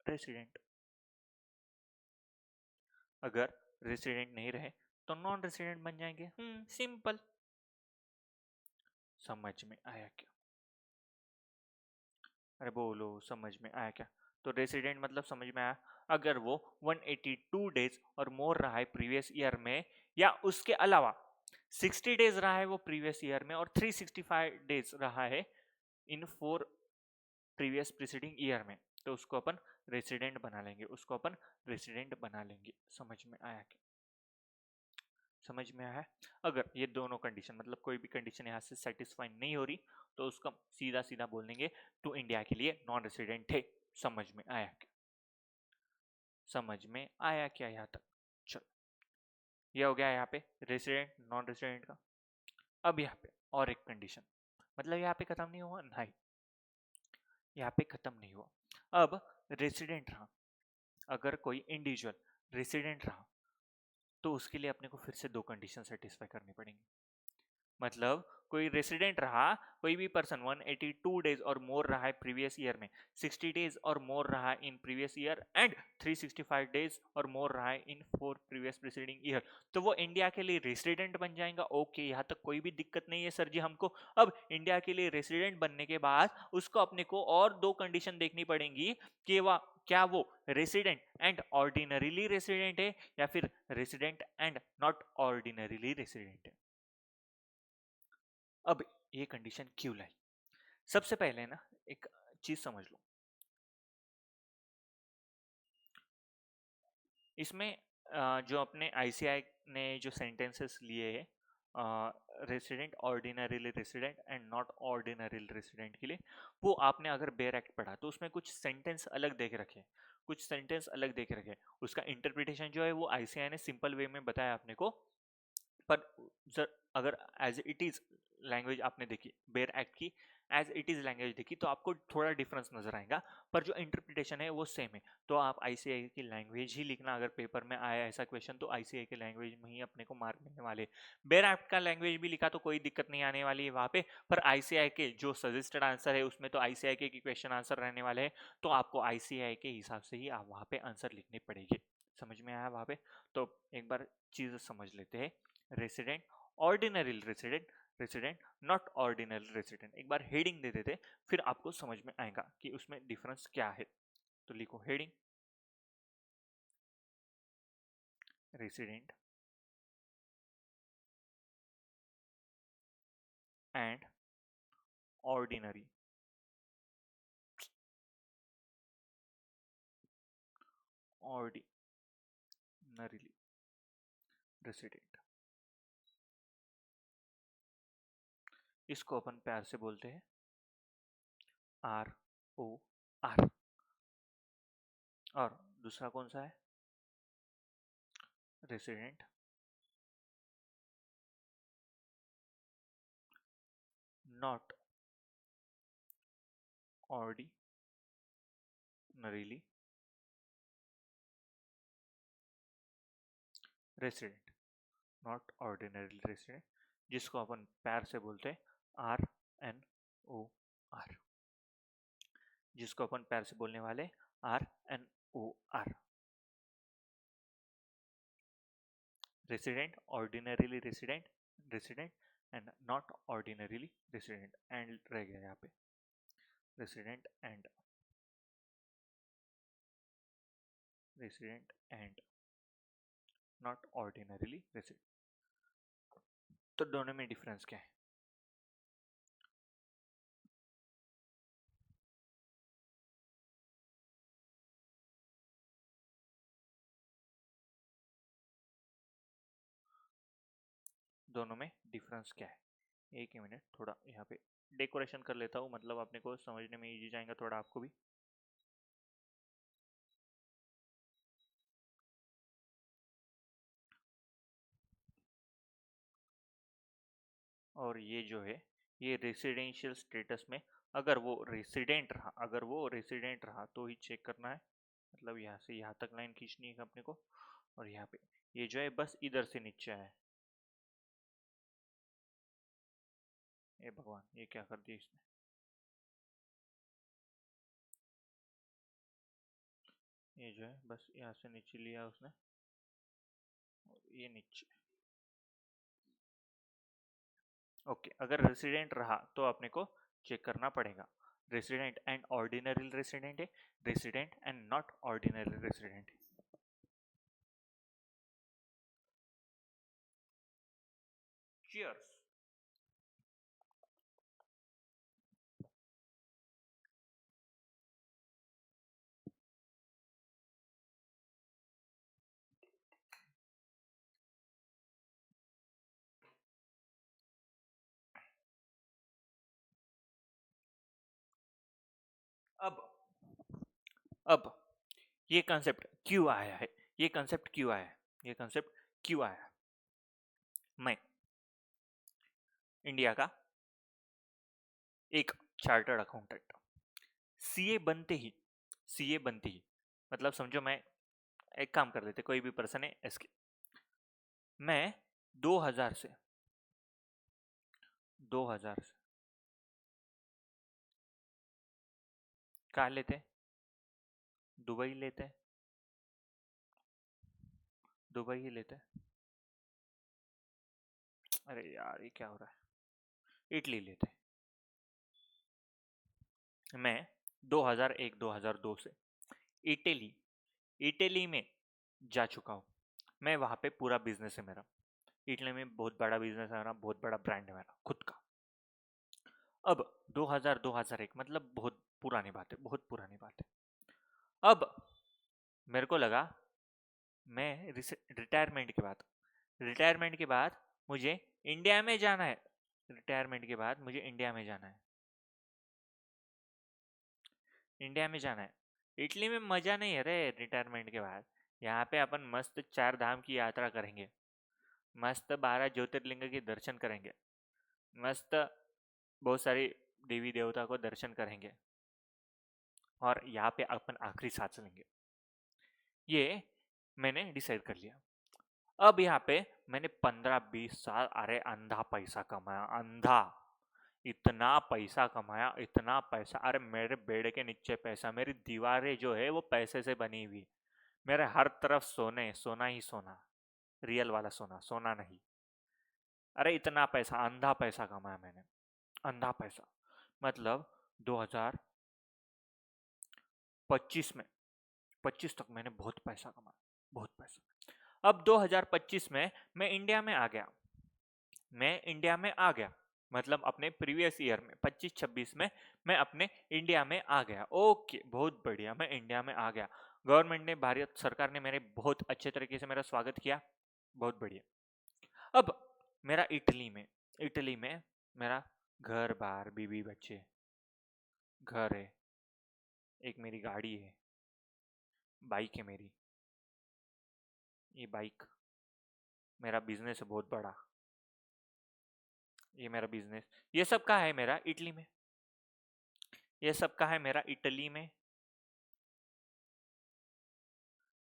resident, अगर रेसिडेंट नहीं रहे तो नॉन रेसिडेंट बन जाएंगे। सिंपल। समझ में आया क्या? अरे बोलो, समझ में आया क्या? तो रेसिडेंट मतलब समझ में आया, अगर वो 182 डेज और मोर रहा है प्रीवियस ईयर में, या उसके अलावा 60 डेज रहा है वो प्रीवियस ईयर में, और 365 डेज रहा है इन 4 प्रीवियस प्रीसीडिंग ईयर में, तो उसको अपन रेसिडेंट बना लेंगे, उसको अपन रेसिडेंट बना लेंगे। समझ में आया क्या? समझ में आया? अगर ये दोनों कंडीशन, मतलब कोई भी कंडीशन यहाँ से सेटिस्फाई नहीं हो रही, तो उसका सीधा सीधा बोल देंगे टू इंडिया के लिए नॉन रेसिडेंट है। समझ में आया क्या? समझ में आया क्या यहाँ तक? चलो, ये हो गया यहाँ पे रेसिडेंट नॉन रेसिडेंट का। अब यहाँ पे और एक कंडीशन, मतलब यहाँ पे खत्म नहीं हुआ, नहीं, यहाँ पे खत्म नहीं हुआ। अब रेसिडेंट रहा, अगर कोई इंडिविजुअल रेसिडेंट रहा, तो उसके लिए अपने को फिर से दो कंडीशन सेटिस्फाई करनी पड़ेंगी। मतलब कोई रेसिडेंट रहा, कोई भी पर्सन 182 डेज और मोर रहा है प्रीवियस ईयर में, 60 डेज और मोर रहा है in previous year, and 365 days और मोर रहा है इन 4 प्रीवियस प्रीसीडिंग ईयर, तो वो इंडिया के लिए रेसिडेंट बन जाएगा। ओके, यहाँ तक कोई भी दिक्कत नहीं है सर जी हमको। अब इंडिया के लिए रेसिडेंट बनने के बाद उसको अपने को और दो कंडीशन देखनी पड़ेंगी कि वह क्या वो रेसिडेंट एंड ऑर्डिनरीली रेसिडेंट है, या फिर resident and not ordinarily resident है। अब ये कंडीशन क्यों लाई? सबसे पहले ना एक चीज समझ लो, इसमें जो अपने आईसीआई ने जो सेंटेंसेस लिए हैं resident, ordinarily resident and not ordinary resident के लिए, वो आपने अगर बेयर एक्ट पढ़ा तो उसमें कुछ सेंटेंस अलग देख रखे, कुछ सेंटेंस अलग देख रखे, उसका इंटरप्रिटेशन जो है वो आईसीआई ने सिंपल वे में बताया आपने को। पर अगर एज इट इज लैंग्वेज आपने देखी बेयर एक्ट की, एज इट इज लैंग्वेज देखी, तो आपको थोड़ा डिफरेंस नजर आएगा, पर जो इंटरप्रिटेशन है वो सेम है। तो आप आईसीआई की लैंग्वेज ही लिखना, अगर पेपर में आया ऐसा क्वेश्चन तो आईसीआई की लैंग्वेज में ही अपने को मार्क मिलने वाले। बेयर एक्ट का लैंग्वेज भी लिखा तो कोई दिक्कत नहीं आने वाली है वहां पे, पर आईसीआई के जो सजेस्टेड आंसर है उसमें तो आईसीआई के क्वेश्चन आंसर रहने वाले हैं, तो आपको आईसीआई के हिसाब से ही आप वहां पे आंसर लिखने पड़ेंगे। समझ में आया वहां पे? तो एक बार चीज समझ लेते हैं, resident, ordinary resident, resident not ordinary resident, एक बार हेडिंग दे देते, फिर आपको समझ में आएगा कि उसमें डिफरेंस क्या है। तो लिखो heading, resident and ordinary, ordinarily resident, इसको अपन प्यार से बोलते हैं आर ओ आर। और दूसरा कौन सा है? Resident not ordinarily resident, not ordinary resident, जिसको अपन प्यार से बोलते हैं आर एन ओ आर, जिसको अपन प्यार से बोलने वाले R N O R. Resident, ordinarily resident, resident and not ordinarily resident, and रह गया यहाँ पे, resident and not ordinarily resident. तो दोनों में डिफरेंस क्या है? दोनों में डिफरेंस क्या है? एक ही मिनट, थोड़ा यहाँ पे डेकोरेशन कर लेता हूँ, मतलब अपने को समझने में इजी जाएगा थोड़ा, आपको भी। और ये जो है, ये रेसिडेंशियल स्टेटस में अगर वो रेसिडेंट रहा तो ही चेक करना है, मतलब यहाँ से यहाँ तक लाइन खींचनी है अपने को। और यहाँ पे ये जो है बस इधर से नीचे है। ए भगवान, ये क्या कर दिया इसने? ये जो है बस यहाँ से नीचे लिया उसने, और ये नीचे। ओके, अगर रेसिडेंट रहा तो अपने को चेक करना पड़ेगा, रेसिडेंट एंड ऑर्डिनरी रेसिडेंट है, resident and not ordinary resident है। Cheers. अब ये कंसेप्ट क्यों आया है? ये कंसेप्ट क्यों आया है? ये कंसेप्ट क्यों आया? मैं इंडिया का एक चार्टर्ड अकाउंटेंट, सीए बनते ही मतलब समझो, मैं एक काम कर लेते, कोई भी पर्सन है एसके, मैं 2000 से कहाँ लेते? दुबई लेते, दुबई ही लेते। अरे यार, ये क्या हो रहा है? इटली लेते। मैं 2001-2002 से इटली इटली में जा चुका हूँ। मैं वहाँ पे पूरा बिजनेस है मेरा, इटली में बहुत बड़ा बिजनेस है मेरा, बहुत बड़ा ब्रांड है मेरा खुद का। अब 2001 मतलब बहुत पुरानी बात है, बहुत पुरानी बात है। अब मेरे को लगा, मैं रिटायरमेंट के बाद मुझे इंडिया में जाना है, रिटायरमेंट के बाद मुझे इंडिया में जाना है, इंडिया में जाना है। इटली में मजा नहीं है रे रिटायरमेंट के बाद। यहाँ पे अपन मस्त 4 धाम की यात्रा करेंगे, मस्त 12 ज्योतिर्लिंग के दर्शन करेंगे, मस्त बहुत सारी देवी देवता को दर्शन करेंगे, और यहाँ पे अपन आखिरी सांस लेंगे। ये मैंने डिसाइड कर लिया। अब यहाँ पे मैंने 15-20 साल, अरे अंधा पैसा कमाया, अंधा, इतना पैसा कमाया, इतना पैसा। अरे मेरे बेड के नीचे पैसा, मेरी दीवारें जो है वो पैसे से बनी हुई, मेरे हर तरफ सोने, सोना ही सोना, रियल वाला सोना, सोना नहीं। अरे इतना पैसा, अंधा पैसा कमाया मैंने, अंधा पैसा। मतलब 2025 में, 25 तक मैंने बहुत पैसा कमाया, बहुत पैसा। अब 2025 में मैं इंडिया में आ गया, मतलब अपने प्रीवियस ईयर में 25-26 में मैं अपने इंडिया में आ गया। ओके, बहुत बढ़िया, मैं इंडिया में आ गया। गवर्नमेंट ने, भारत सरकार ने मेरे बहुत अच्छे तरीके से मेरा स्वागत किया, बहुत बढ़िया। अब मेरा इटली में मेरा घर बार, बीवी बच्चे, घर है, एक मेरी गाड़ी है, बाइक है मेरी, ये बाइक, मेरा बिजनेस है बहुत बड़ा, ये मेरा बिजनेस, ये सब का है मेरा इटली में, ये सब का है मेरा इटली में,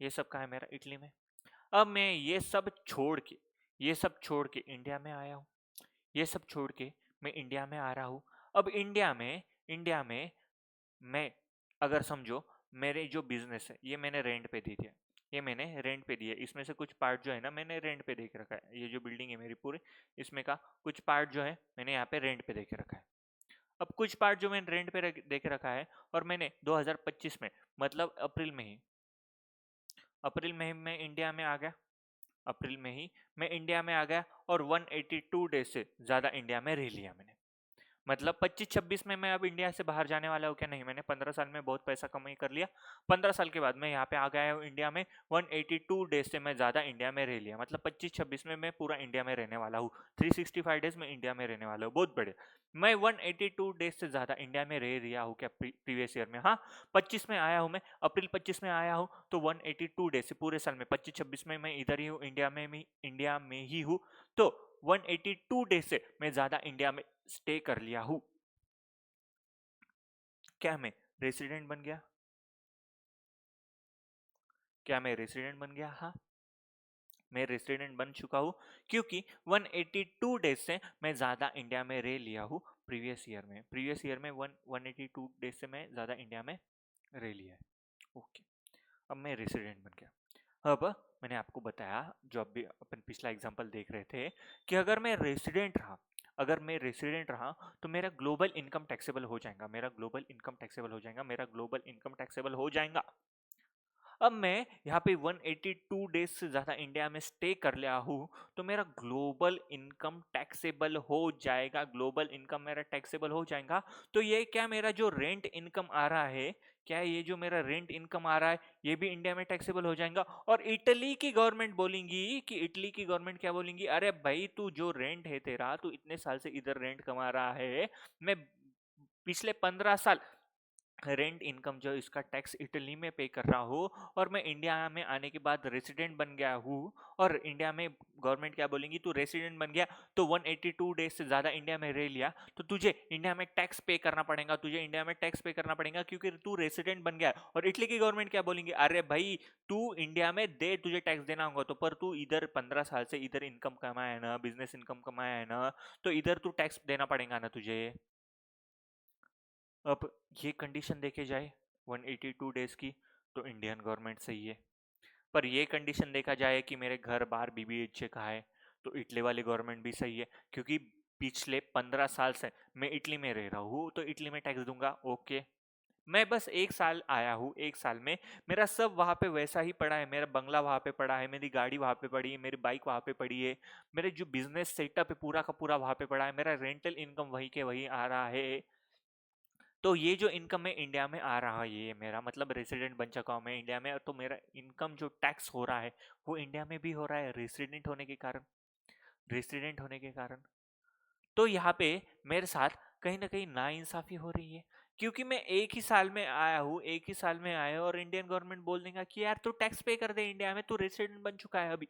ये सब का है मेरा इटली में। अब मैं ये सब छोड़ के इंडिया में आया हूँ, ये सब छोड़ के मैं इंडिया में आ रहा हूँ। अब इंडिया में मैं, अगर समझो, मेरे जो बिजनेस है ये मैंने रेंट पे दी थी, ये मैंने रेंट पे दिया, इसमें से कुछ पार्ट जो है ना मैंने रेंट पे दे के रखा है। ये जो बिल्डिंग है मेरी पूरी, इसमें का कुछ पार्ट जो है मैंने यहाँ पे रेंट पे दे के रखा है। अब कुछ पार्ट जो मैंने रेंट पे दे के रखा है और मैंने 2025 में मतलब अप्रैल में ही मैं इंडिया में आ गया। अप्रैल में ही मैं इंडिया में आ गया और 182 डेज से ज़्यादा इंडिया में रह लिया मैंने। मतलब 25-26 में मैं अब इंडिया से बाहर जाने वाला हूँ क्या? नहीं, मैंने 15 साल में बहुत पैसा कमाई कर लिया। 15 साल के बाद मैं यहाँ पे आ गया हूँ इंडिया में। 182 डेज से मैं ज़्यादा इंडिया में रह लिया, मतलब 25-26 में मैं पूरा इंडिया में रहने वाला हूँ। 365 डेज में इंडिया में रहने वाला हूँ, बहुत बड़े। मैं 182 डेज से ज़्यादा इंडिया में रह रिया हूँ क्या प्रीवियस ईयर में? हाँ, 25 में आया हूँ मैं, अप्रैल 25 में आया हूँ, तो 182 डेज से पूरे साल में 25-26 में मैं इधर ही हूँ, इंडिया में ही हूँ। तो 182 डेज से मैं ज़्यादा इंडिया में स्टे कर लिया हूँ। क्या मैं रेसिडेंट बन गया? क्या मैं रेसिडेंट बन गया? हाँ, मैं रेसिडेंट बन चुका हूँ, क्योंकि 182 डेज से मैं ज़्यादा इंडिया में रह लिया हूँ प्रीवियस ईयर में 182 डेज से मैं ज़्यादा इंडिया में रह लिया है। ओके, अब मैं रेसिडेंट बन गया। अब मैंने आपको बताया, जो अभी अपन पिछला एग्जांपल देख रहे थे, कि अगर मैं रेसिडेंट रहा तो मेरा ग्लोबल इनकम टैक्सेबल हो जाएगा, मेरा ग्लोबल इनकम टैक्सेबल हो जाएगा। अब मैं यहाँ पे 182 डेज से ज़्यादा इंडिया में स्टे कर लिया हूँ, तो मेरा ग्लोबल इनकम टैक्सेबल हो जाएगा, ग्लोबल इनकम मेरा टैक्सेबल हो जाएगा। तो ये क्या, मेरा जो रेंट इनकम आ रहा है, क्या ये जो मेरा रेंट इनकम आ रहा है ये भी इंडिया में टैक्सेबल हो जाएगा। और इटली की गवर्नमेंट क्या बोलेंगी, अरे भाई तू जो रेंट है तेरा, तू इतने साल से इधर रेंट कमा रहा है, मैं पिछले 15 साल रेंट इनकम जो इसका टैक्स इटली में पे कर रहा हूँ, और मैं इंडिया में आने के बाद रेसिडेंट बन गया हूँ, और इंडिया में गवर्नमेंट क्या बोलेंगी, तू रेसिडेंट बन गया तो 182 डेज से ज़्यादा इंडिया में रह लिया, तो तुझे इंडिया में टैक्स पे करना पड़ेगा, क्योंकि तू रेसिडेंट बन गया। और इटली की गवर्नमेंट क्या बोलेंगी, अरे भाई तू इंडिया में दे, तुझे टैक्स देना होगा, तो पर तू इधर 15 साल से इधर इनकम कमाया है ना, बिजनेस इनकम कमाया है ना, तो इधर तू टैक्स देना पड़ेगा ना तुझे। अब ये कंडीशन देखे जाए 182 डेज की, तो इंडियन गवर्नमेंट सही है। पर ये कंडीशन देखा जाए कि मेरे घर बार बीबीएच का है, तो इटली वाली गवर्नमेंट भी सही है, क्योंकि पिछले 15 साल से मैं इटली में रह रहा हूँ, तो इटली में टैक्स दूंगा। ओके, मैं बस 1 साल आया हूँ, 1 साल में मेरा सब वहाँ पे वैसा ही पड़ा है, मेरा बंगला वहाँ पे पड़ा है, मेरी गाड़ी वहाँ पे पड़ी है, मेरी बाइक वहाँ पे पड़ी है, मेरे जो बिजनेस सेटअप है पूरा का पूरा वहाँ पे पड़ा है, मेरा रेंटल इनकम वहीं के वहीं आ रहा है। तो ये जो इनकम है इंडिया में आ रहा है, ये मेरा मतलब रेसिडेंट बन चुका हूँ मैं इंडिया में, तो मेरा इनकम जो टैक्स हो रहा है वो इंडिया में भी हो रहा है रेसिडेंट होने के कारण। तो यहाँ पे मेरे साथ कहीं ना कहीं नाइंसाफी हो रही है, क्योंकि मैं एक ही साल में आया और इंडियन गवर्नमेंट बोल देगा कि यार तू टैक्स पे कर दे, इंडिया में तू रेसिडेंट बन चुका है अभी,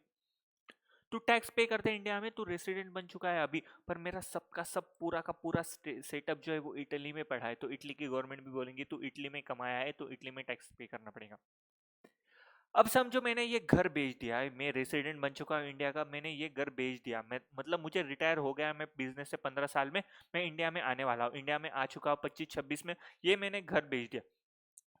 तू टैक्स पे कर दे इंडिया में, तू रेसिडेंट बन चुका है अभी। पर मेरा सबका सब पूरा का पूरा सेटअप जो है वो इटली में पड़ा है, तो इटली की गवर्नमेंट भी बोलेंगी तू इटली में कमाया है तो इटली में टैक्स पे करना पड़ेगा। अब समझो मैंने ये घर बेच दिया है, मैं रेसिडेंट बन चुका हूँ इंडिया का, मैंने ये घर बेच दिया, मैं मतलब मुझे रिटायर हो गया, मैं बिजनेस से 15 साल में मैं इंडिया में आने वाला हूँ, इंडिया में आ चुका हूँ 25-26 में, ये मैंने घर बेच दिया,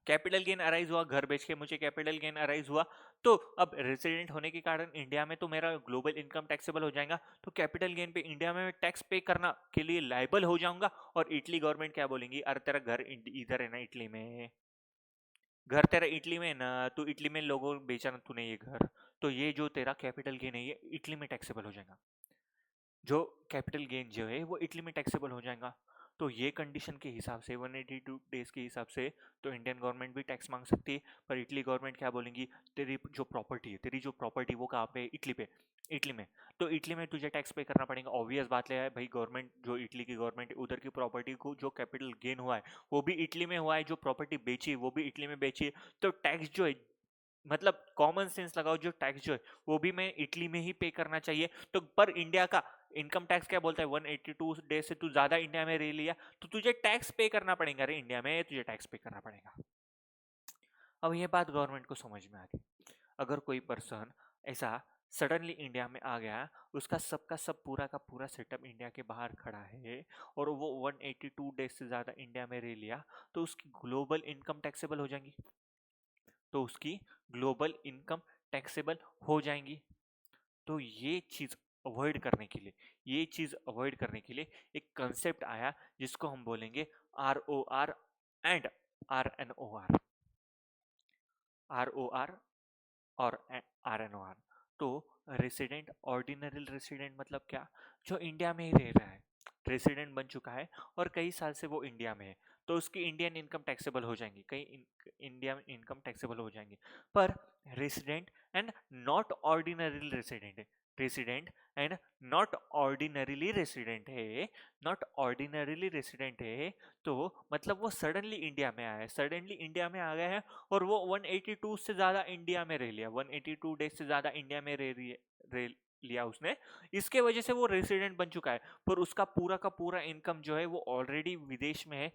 कैपिटल गेन अराइज हुआ, घर बेच के मुझे कैपिटल गेन अराइज हुआ। तो अब रेसिडेंट होने के कारण इंडिया में तो मेरा ग्लोबल इनकम टैक्सेबल हो जाएगा, तो कैपिटल गेन पे इंडिया में टैक्स पे करना के लिए लाइबल हो जाऊंगा। और इटली गवर्नमेंट क्या बोलेंगी, अरे तेरा घर इधर है ना, इटली में है ना, तो इटली में लोगों बेचा ना तूने ये घर, तो ये जो तेरा कैपिटल गेन है ये इटली में टैक्सेबल हो जाएगा, जो कैपिटल गेन जो है वो इटली में टैक्सेबल हो जाएगा। तो ये कंडीशन के हिसाब से 182 डेज के हिसाब से तो इंडियन गवर्नमेंट भी टैक्स मांग सकती है, पर इटली गवर्नमेंट क्या बोलेंगी, तेरी जो प्रॉपर्टी वो कहाँ पे, इटली में, तो इटली में तुझे टैक्स पे करना पड़ेगा। ऑब्वियस बात है भाई, गवर्नमेंट जो इटली की गवर्नमेंट है उधर की प्रॉपर्टी को जो कैपिटल गेन हुआ है वो भी इटली में हुआ है, जो प्रॉपर्टी बेची है वो भी इटली में बेची है, तो टैक्स जो है, मतलब कॉमन सेंस लगाओ, जो टैक्स जो है वो भी मैं इटली में ही पे करना चाहिए। तो पर इंडिया का इनकम टैक्स क्या बोलता है, 182 डे से तू ज्यादा इंडिया में रह लिया तो तुझे टैक्स पे करना पड़ेगा, रे इंडिया में तुझे टैक्स पे करना पड़ेगा। अब ये बात गवर्नमेंट को समझ में आ गई। अगर कोई पर्सन ऐसा सडनली इंडिया में आ गया, उसका सबका सब पूरा का पूरा सेटअप इंडिया के बाहर खड़ा है, और वो 182 डेज से ज़्यादा इंडिया में रह लिया, तो उसकी ग्लोबल इनकम टैक्सेबल हो जाएंगी। तो उसकी ग्लोबल इनकम टैक्सेबल हो जाएंगी। तो ये चीज़ अवॉइड करने के लिए एक कंसेप्ट आया जिसको हम बोलेंगे ROR एंड RNOR। ROR और RNOR। तो रेसिडेंट, ऑर्डिनरी रेसिडेंट मतलब क्या? जो इंडिया में ही रह रहा है, रेसिडेंट बन चुका है और कई साल से वो इंडिया में है, तो उसकी इंडियन इनकम टैक्सेबल हो जाएंगी, इंडिया में इनकम टैक्सेबल हो जाएंगी। पर resident and not ordinary resident है, resident and not ordinarily resident है, तो मतलब वो सडनली इंडिया में आया है, सडनली इंडिया में आ गया है और वो 182 से ज्यादा इंडिया में रह लिया, 182 डेज से ज्यादा इंडिया में रह लिया उसने, इसके वजह से वो रेसिडेंट बन चुका है। पर उसका पूरा का पूरा इनकम जो है वो ऑलरेडी विदेश में है,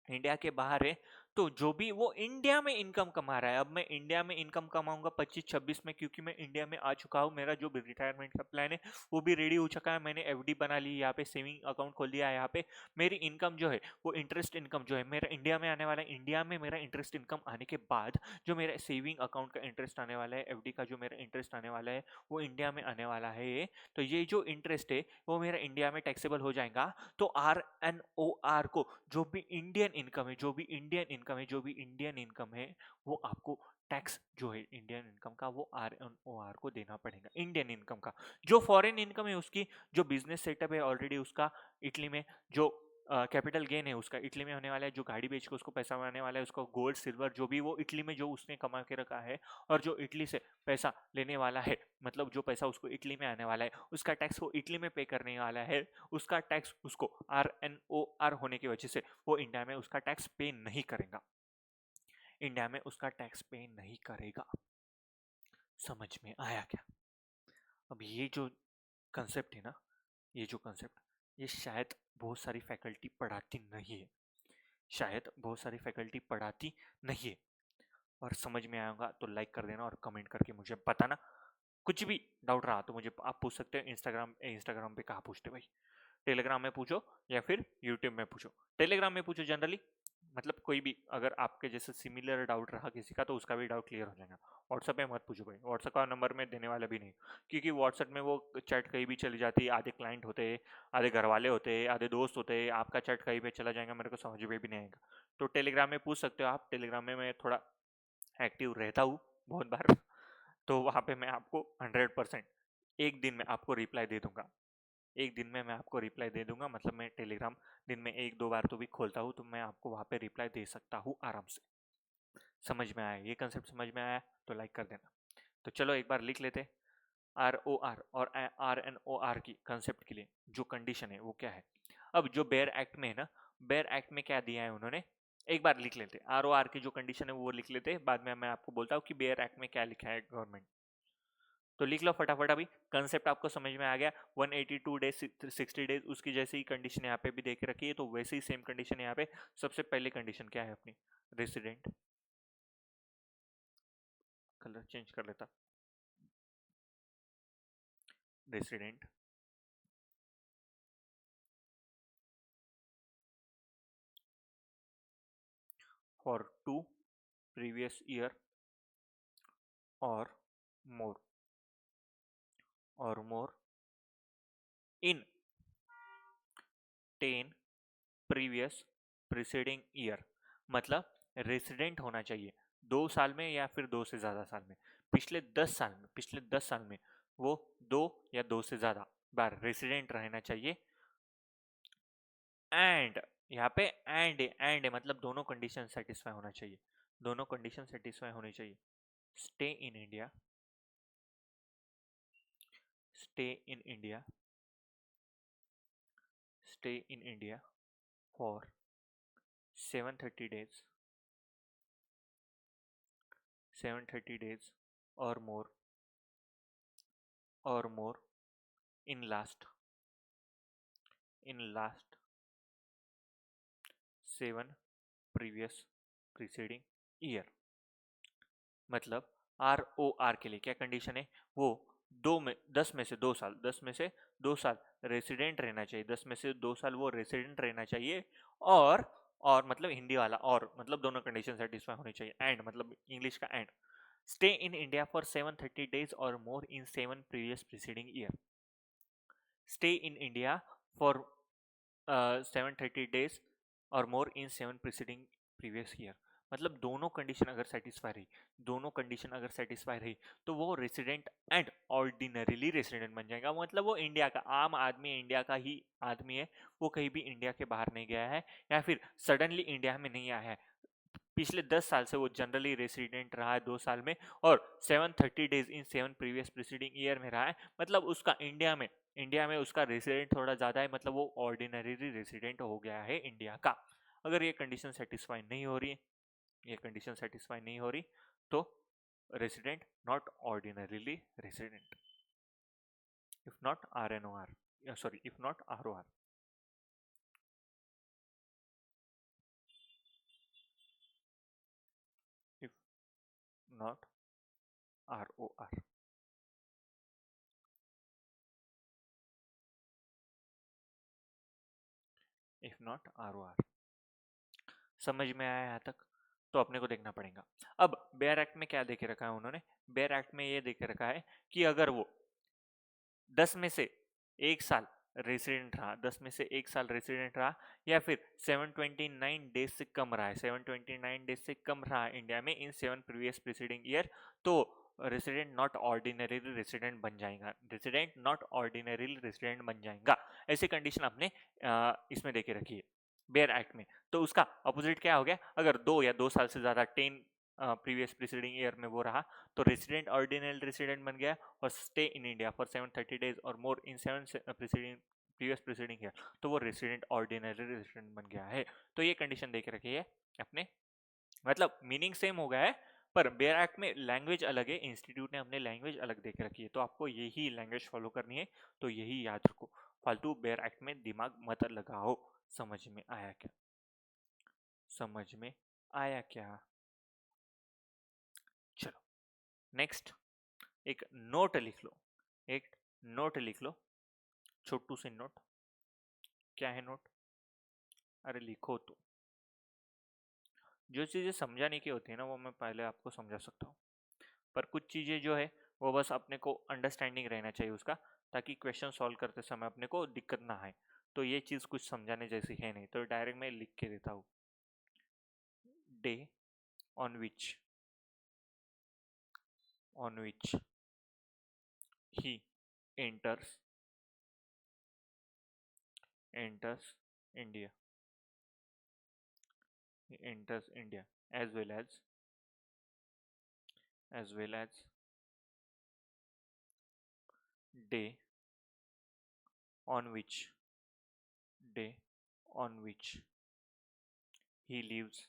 इंडिया के बाहर है। तो जो भी वो इंडिया में इनकम कमा रहा है, अब मैं इंडिया में इनकम कमाऊंगा 25-26 में, क्योंकि मैं इंडिया में आ चुका हूँ, मेरा जो भी रिटायरमेंट का प्लान है वो भी रेडी हो चुका है, मैंने एफडी बना ली, यहाँ पे सेविंग अकाउंट खोल दिया है, यहाँ पे मेरी इनकम जो है वो इंटरेस्ट इनकम जो है मेरा इंडिया में आने वाला है। इंडिया में मेरा इंटरेस्ट इनकम आने के बाद जो मेरा सेविंग अकाउंट का इंटरेस्ट आने वाला है, एफडी का जो मेरा इंटरेस्ट आने वाला है वो इंडिया में आने वाला है। तो ये जो इंटरेस्ट है वो मेरा इंडिया में टैक्सेबल हो जाएगा। तो RNOR को, जो भी इंडियन इनकम है, वो आपको टैक्स जो है इंडियन इनकम का वो RNOR को देना पड़ेगा। इंडियन इनकम का जो फॉरेन इनकम है उसकी, जो बिजनेस सेटअप है ऑलरेडी उसका इटली में, जो कैपिटल गेन है उसका इटली में होने वाला है, जो गाड़ी बेच के उसको पैसा आने वाला है, उसका गोल्ड सिल्वर जो भी वो इटली में जो उसने कमा के रखा है, और जो इटली से पैसा लेने वाला है, मतलब जो पैसा उसको इटली में आने वाला है उसका टैक्स वो इटली में पे करने वाला है, उसका टैक्स उसको RNOR होने की वजह से वो इंडिया में उसका टैक्स पे नहीं करेगा, इंडिया में उसका टैक्स पे नहीं करेगा। समझ में आया क्या? अब ये जो कंसेप्ट है ना, ये शायद बहुत सारी फैकल्टी पढ़ाती नहीं है, है। और समझ में आएगा तो लाइक कर देना और कमेंट करके मुझे बताना। कुछ भी डाउट रहा तो मुझे आप पूछ सकते हो। इंस्टाग्राम पे कहाँ पूछते भाई? टेलीग्राम में पूछो या फिर यूट्यूब में पूछो। टेलीग्राम में पूछो जनरली, मतलब कोई भी अगर आपके जैसे सिमिलर डाउट रहा किसी का तो उसका भी डाउट क्लियर हो जाएगा। व्हाट्सएप में मत पूछो भाई, व्हाट्सएप का नंबर मैं देने वाला भी नहीं, क्योंकि व्हाट्सएप में वो चैट कहीं भी चली जाती है, आधे क्लाइंट होते हैं, आधे घर वाले होते हैं, आधे दोस्त होते हैं, आपका चैट कहीं पे चला जाएगा मेरे को समझ में भी नहीं आएगा। तो टेलीग्राम में पूछ सकते हो आप, टेलीग्राम में मैं थोड़ा एक्टिव रहता हूँ बहुत बार तो वहाँ पे मैं आपको 100% एक दिन में आपको रिप्लाई दे दूंगा, मतलब मैं टेलीग्राम दिन में 1-2 बार तो भी खोलता हूँ, तो मैं आपको वहाँ पे रिप्लाई दे सकता हूँ आराम से। समझ में आया? ये कंसेप्ट समझ में आया तो लाइक कर देना। तो चलो एक बार लिख लेते। ROR और RNOR की कंसेप्ट के लिए जो कंडीशन है वो क्या है? अब जो बेयर एक्ट में है ना, बेयर एक्ट में क्या दिया है उन्होंने, एक बार लिख लेते। ROR की जो कंडीशन है वो लिख लेते, बाद में मैं आपको बोलता हूँ कि बेयर एक्ट में क्या लिखा है गवर्नमेंट। तो लिख लो फटाफट, अभी कंसेप्ट आपको समझ में आ गया। 182 डेज 60 डेज उसकी जैसी ही कंडीशन यहाँ पे भी देख रखी है, तो वैसे ही सेम कंडीशन यहाँ पे। सबसे पहली कंडीशन क्या है अपनी? रेसिडेंट, कलर चेंज कर लेता, resident for 2 previous year or more in 10 previous preceding year। मतलब रेसिडेंट होना चाहिए 2 साल में या फिर 2 से ज्यादा साल में, पिछले 10 साल में वो 2 या 2 से ज्यादा बार रेसिडेंट रहना चाहिए। एंड यहाँ पे एंड मतलब दोनों कंडीशन सेटिस्फाई होना चाहिए, दोनों कंडीशन सेटिस्फाई होनी चाहिए। Stay in India, stay in India, stay in India for 730 days, 730 days or more in last 7 previous preceding year। मतलब ROR के लिए क्या कंडीशन है? वो 10 में से 2 साल रेसिडेंट रहना चाहिए, 10 में से 2 साल वो रेसिडेंट रहना चाहिए, और और मतलब हिंदी वाला और मतलब दोनों कंडीशन सेटिस्फाई होनी चाहिए, एंड मतलब इंग्लिश का and. Stay in India for 730 days और मोर इन 7 previous preceding year। Stay in India for 730 days और मोर इन 7 preceding previous year। मतलब दोनों कंडीशन अगर सेटिस्फाई रही, दोनों कंडीशन अगर सेटिस्फाई रही तो वो रेसिडेंट एंड ऑर्डिनरीली रेसिडेंट बन जाएगा। मतलब वो इंडिया का आम आदमी, इंडिया का ही आदमी है, वो कहीं भी इंडिया के बाहर नहीं गया है या फिर सडनली इंडिया में नहीं आया है। पिछले 10 साल से वो जनरली रेसिडेंट रहा है 2 साल में, और 730 days in 7 previous preceding year में रहा है। मतलब उसका इंडिया में उसका रेसिडेंट थोड़ा ज़्यादा है, मतलब वो ऑर्डिनरी रेसिडेंट हो गया है इंडिया का। अगर ये कंडीशन सेटिस्फाई नहीं हो रही, ये कंडीशन सेटिस्फाई नहीं हो रही तो resident not ordinarily resident. If not RNOR, sorry if not ROR। If not ROR। If not ROR। समझ में आया यहाँ तक? तो अपने को देखना पड़ेगा। अब बेयर एक्ट में क्या देखे रखा है उन्होंने? बेयर एक्ट में ये देखे रखा है कि अगर वो 10 में से 1 साल रेसिडेंट रहा, 10 में से 1 साल रेसिडेंट रहा, या फिर 729 डेज से कम रहा है, 729 डेज से कम रहा इंडिया में इन 7 प्रीवियस प्रीसीडिंग ईयर, तो रेसिडेंट नॉट ऑर्डिनरीली रेसिडेंट बन जाएगा, रेसिडेंट नॉट ऑर्डिनरीली रेसिडेंट बन जाएगा। ऐसी कंडीशन आपने इसमें देखे रखी है बेयर एक्ट में। तो उसका अपोजिट क्या हो गया? अगर 2 या 2 साल से ज़्यादा 10 प्रीवियस प्रीसीडिंग ईयर में वो रहा तो रेसिडेंट ऑर्डिनरी रेसिडेंट बन गया, और stay in India for 730 days और मोर इन 7 प्रीसीडिंग प्रीवियस प्रीसीडिंग ईयर, तो वो रेसिडेंट ऑर्डिनरी रेसिडेंट बन गया है। तो ये कंडीशन देख रखी है अपने, मतलब मीनिंग सेम हो गया है पर बेयर एक्ट में लैंग्वेज अलग है, इंस्टीट्यूट ने हमने लैंग्वेज अलग देख रखी है, तो आपको यही लैंग्वेज फॉलो करनी है, तो यही याद रखो। फालतू बेयर एक्ट में दिमाग मत लगाओ। समझ में आया क्या? समझ में आया क्या? चलो नेक्स्ट, एक नोट लिख लो, एक नोट लिख लो, छोटू से नोट। क्या है नोट? अरे लिखो तो। जो चीज़ें समझाने की होती है ना वो मैं पहले आपको समझा सकता हूँ, पर कुछ चीज़ें जो है वो बस अपने को अंडरस्टैंडिंग रहना चाहिए उसका, ताकि क्वेश्चन सॉल्व करते समय अपने को दिक्कत ना आए। तो ये चीज़ कुछ समझाने जैसी है नहीं, तो डायरेक्ट मैं लिख के देता हूँ। Day on which he enters enters India, he enters India, as well as day on which day on which he leaves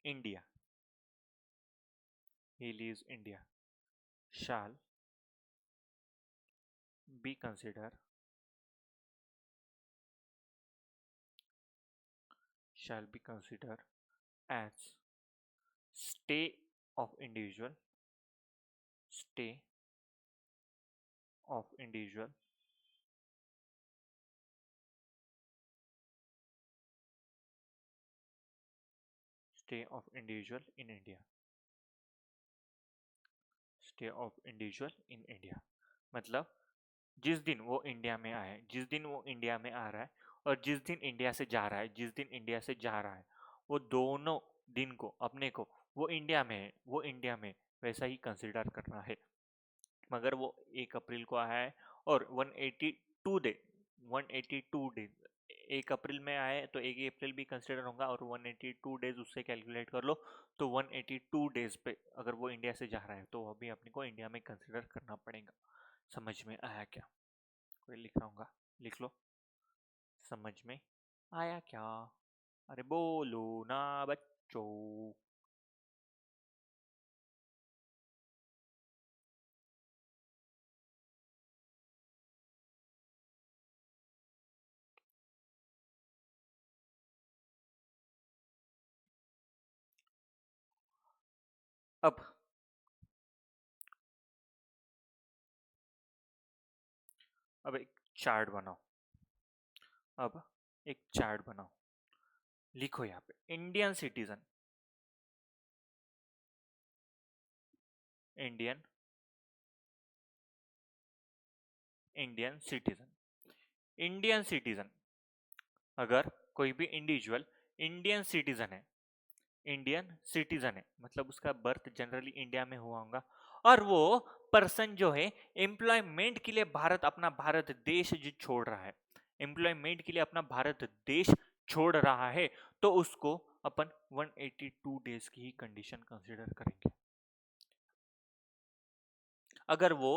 India, he leaves India shall be considered shall be considered as stay of individual stay of individual stay of individual in India, stay of individual in India। मतलब जिस दिन वो इंडिया में आए, जिस दिन वो इंडिया में आ रहा है और जिस दिन इंडिया से जा रहा है, जिस दिन इंडिया से जा रहा है, वो दोनों दिन को अपने को वो इंडिया में है, वो इंडिया में वैसा ही कंसिडर करना है। मगर वो 1 अप्रैल को आया है और 182 डे 182 डेज 1 अप्रैल में आए तो 1 अप्रैल भी कंसिडर होगा, और 182 डेज उससे कैलकुलेट कर लो, तो 182 डेज पे अगर वो इंडिया से जा रहा है तो अभी अपने को इंडिया में कंसिडर करना पड़ेगा। समझ में आया क्या? कोई लिख रहा हूँ, लिख लो। समझ में आया क्या? अरे बोलो ना बच्चों। अब अब एक चार्ट बनाओ। अब एक चार्ट बनाओ, लिखो यहाँ पे Indian citizen, Indian Indian citizen, Indian citizen, अगर कोई भी इंडिविजुअल इंडियन सिटीजन है, इंडियन सिटीजन है मतलब उसका बर्थ जनरली इंडिया में हुआ होगा, और वो पर्सन जो है एम्प्लॉयमेंट के लिए भारत, अपना भारत देश जो छोड़ रहा है, एम्प्लॉयमेंट के लिए अपना भारत देश छोड़ रहा है, तो उसको अपन 182 डेज की ही कंडीशन कंसीडर करेंगे। अगर वो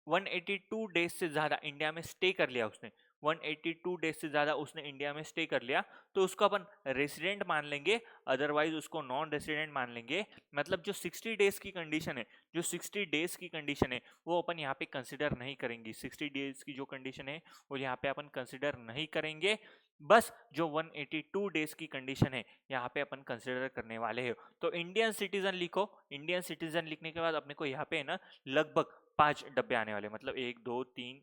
182 डेज से ज्यादा इंडिया में स्टे कर लिया उसने, 182 डेज से ज्यादा उसने इंडिया में स्टे कर लिया, तो उसको अपन रेसिडेंट मान लेंगे, अदरवाइज उसको नॉन रेसिडेंट मान लेंगे। मतलब जो 60 डेज की कंडीशन है, जो 60 डेज की कंडीशन है वो अपन यहाँ पे कंसिडर नहीं करेंगे। 60 डेज की जो कंडीशन है वो यहाँ पे अपन कंसिडर नहीं करेंगे, बस जो 182 डेज की कंडीशन है यहाँ पे अपन कंसिडर करने वाले हैं। तो इंडियन सिटीजन लिखो, इंडियन सिटीजन लिखने के बाद अपने को यहाँ पे है ना लगभग 5 डब्बे आने वाले, मतलब 1 2 3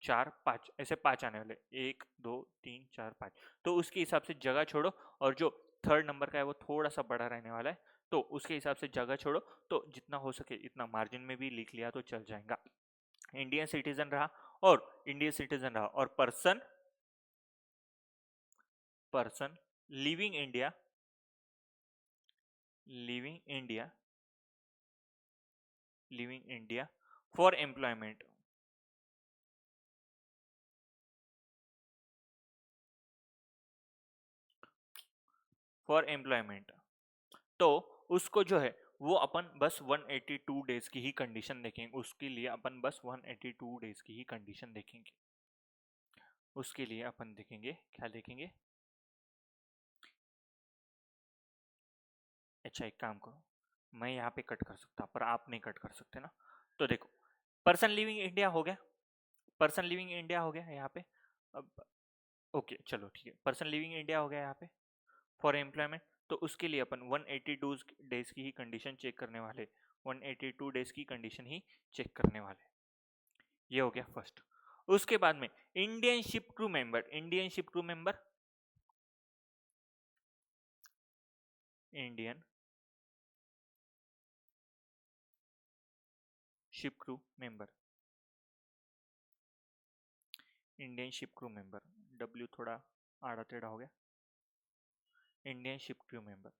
4 5, ऐसे 5 आने वाले, 1 2 3 4 5। तो उसके हिसाब से जगह छोड़ो, और जो थर्ड नंबर का है वो थोड़ा सा बड़ा रहने वाला है, तो उसके हिसाब से जगह छोड़ो, तो जितना हो सके इतना मार्जिन में भी लिख लिया तो चल जाएगा। इंडियन सिटीजन रहा, और इंडियन सिटीजन रहा, और person, person living India, living India, living India for employment, for employment, तो उसको जो है वो अपन बस 182 डेज की ही कंडीशन देखेंगे, उसके लिए अपन बस 182 डेज की ही कंडीशन देखेंगे। उसके लिए अपन देखेंगे, क्या देखेंगे, अच्छा एक काम करो, मैं यहाँ पे कट कर सकता पर आप नहीं कट कर सकते ना। तो देखो पर्सन लिविंग इंडिया हो गया, पर्सन लिविंग इंडिया हो गया यहाँ पे। अब ओके चलो ठीक है, पर्सन लिविंग इंडिया हो गया यहाँ पे फॉर एम्प्लॉयमेंट। तो उसके लिए अपन 182 डेज की ही कंडीशन चेक करने वाले, 182 डेज की कंडीशन ही चेक करने वाले। ये हो गया फर्स्ट। उसके बाद में Indian ship crew member, Indian ship crew member, Indian ship crew member, Indian ship crew member, W थोड़ा आड़ा टेढ़ा हो गया, Indian ship crew member,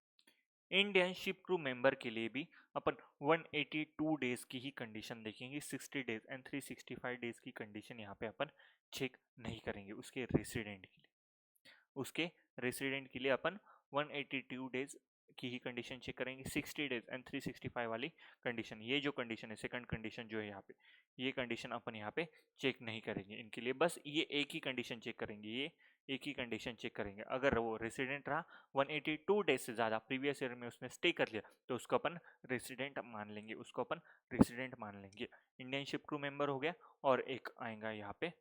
Indian ship crew member के लिए भी अपन 182 डेज की ही कंडीशन देखेंगे, 60 डेज एंड 365 डेज की कंडीशन यहाँ पे अपन चेक नहीं करेंगे उसके रेसिडेंट के लिए। उसके रेसिडेंट के लिए अपन 182 डेज की ही कंडीशन चेक करेंगे, 60 डेज एंड 365 वाली कंडीशन, ये जो कंडीशन है सेकंड कंडीशन जो है यहाँ पे, ये कंडीशन अपन यहाँ पे चेक नहीं करेंगे इनके लिए, बस ये एक ही कंडीशन चेक करेंगे, ये एक ही कंडीशन चेक करेंगे। अगर वो रेसिडेंट रहा 182 डेज से ज़्यादा प्रीवियस ईयर में उसने स्टे कर लिया, तो उसको अपन रेसिडेंट मान लेंगे, उसको अपन रेसिडेंट मान लेंगे। इंडियन शिप क्रू मेंबर हो गया, और एक आएगा यहाँ पे,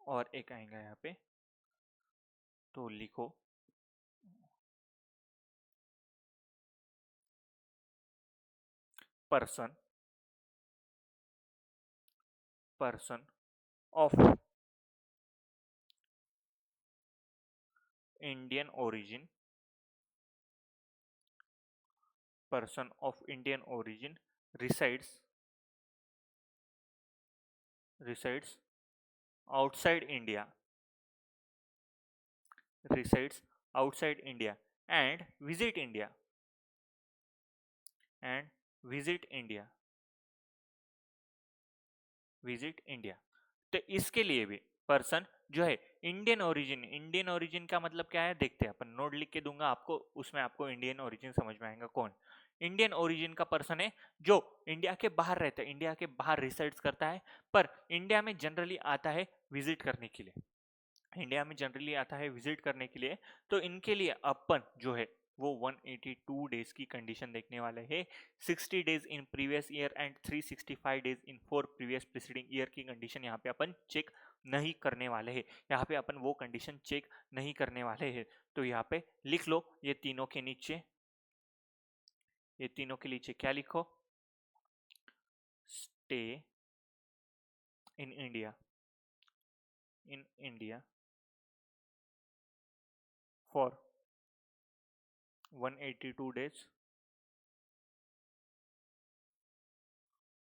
और एक आएगा यहाँ पे, तो लिखो person, person of Indian origin, person of Indian origin resides, resides outside India, resides outside India and visit India, and visit India, visit India. तो इसके लिए भी पर्सन जो है इंडियन ओरिजिन, इंडियन ओरिजिन का मतलब क्या है देखते हैं अपन, नोट लिख के दूंगा आपको, उसमें आपको इंडियन ओरिजिन समझ में आएगा। कौन इंडियन ओरिजिन का पर्सन है, जो इंडिया के बाहर रहता है, इंडिया के बाहर रिसाइड्स करता है, पर इंडिया में जनरली आता है विजिट करने के लिए, इंडिया में जनरली आता है विजिट करने के लिए। तो इनके लिए अपन जो है वो 182 डेज की कंडीशन देखने वाले हैं, 60 days in previous year and 365 days in 4 previous preceding year की कंडीशन यहाँ पे अपन चेक नहीं करने वाले हैं, यहाँ पे अपन वो कंडीशन चेक नहीं करने वाले हैं। तो यहाँ पे लिख लो ये तीनों के नीचे, ये तीनों के नीचे क्या लिखो, stay in India, in India for 182 days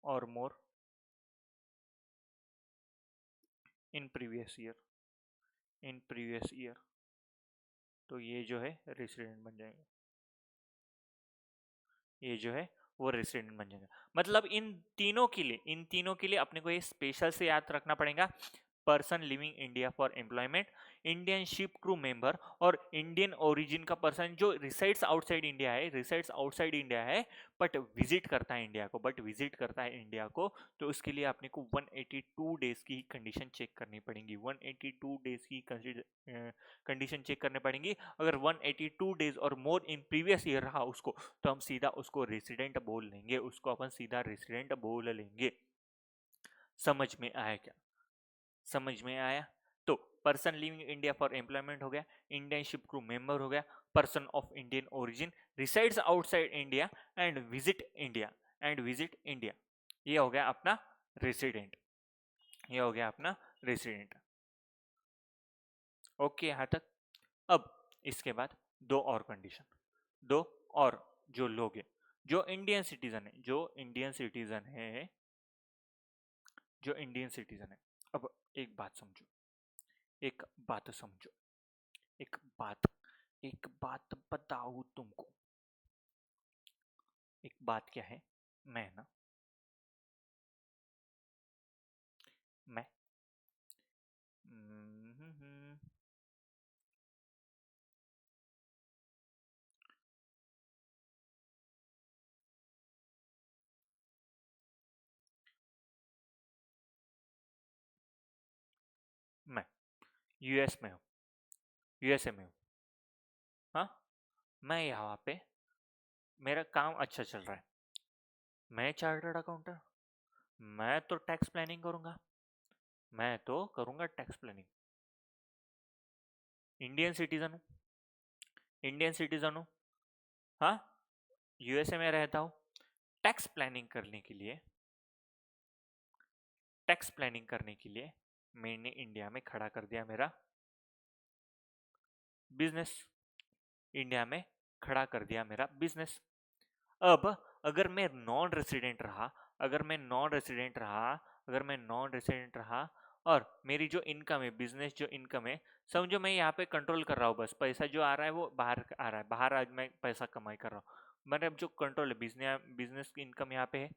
or more in previous year, in previous year, तो ये जो है रेसिडेंट बन जाएंगे, ये जो है वो रेसिडेंट बन जाएगा। मतलब इन तीनों के लिए अपने को ये स्पेशल से याद रखना पड़ेगा। Person living India for employment, Indian ship crew member और इंडियन ओरिजिन का पर्सन जो रिसाइड्स आउटसाइड इंडिया है, रिसाइड्स आउटसाइड इंडिया है बट विजिट करता है इंडिया को, बट विजिट करता है इंडिया को, तो उसके लिए अपने को 182 डेज की कंडीशन चेक करनी पड़ेगी। 182 डेज की कंडीशन चेक करनी पड़ेगी। अगर 182 डेज और मोर इन प्रीवियस ईयर रहा उसको, तो हम सीधा उसको रेसिडेंट बोल लेंगे, उसको अपन सीधा रेसिडेंट बोल लेंगे। समझ में आया क्या? समझ में आया? तो person living India for employment हो गया, इंडियन शिप क्रू मेंबर हो गया, person of Indian origin resides outside India and visit India, ये हो गया अपना रेसिडेंट, ये हो गया अपना रेसिडेंट। ओके यहां तक। अब इसके बाद दो और कंडीशन, दो और जो लोग हैं, जो इंडियन सिटीजन है, जो इंडियन सिटीजन है, जो इंडियन सिटीजन है। अब एक बात समझो, एक बात समझो, एक बात, एक बात बताऊं तुमको। एक बात क्या है, मैं ना, मैं हम्म, मैं यूएस में हूँ, यूएसए में हूँ। हाँ, मैं यहाँ पे, मेरा काम अच्छा चल रहा है, मैं चार्टर्ड अकाउंटेंट, मैं तो टैक्स प्लानिंग करूंगा, मैं तो करूंगा टैक्स प्लानिंग। इंडियन सिटीजन हूँ, इंडियन सिटीजन हूँ। हाँ, यूएसए में रहता हूँ। टैक्स प्लानिंग करने के लिए, टैक्स प्लानिंग करने के लिए मैंने इंडिया में खड़ा कर दिया मेरा बिजनेस, इंडिया में खड़ा कर दिया मेरा बिजनेस। अब अगर मैं नॉन रेसिडेंट रहा, अगर मैं नॉन रेसिडेंट रहा, अगर मैं नॉन रेसिडेंट रहा और मेरी जो इनकम है, बिजनेस जो इनकम है, समझो मैं यहाँ पे कंट्रोल कर रहा हूँ, बस पैसा जो आ रहा है वो बाहर आ रहा है, बाहर आज मैं पैसा कमाई कर रहा हूँ, मतलब जो कंट्रोल है, बिजनेस बिजनेस की इनकम यहाँ पे है,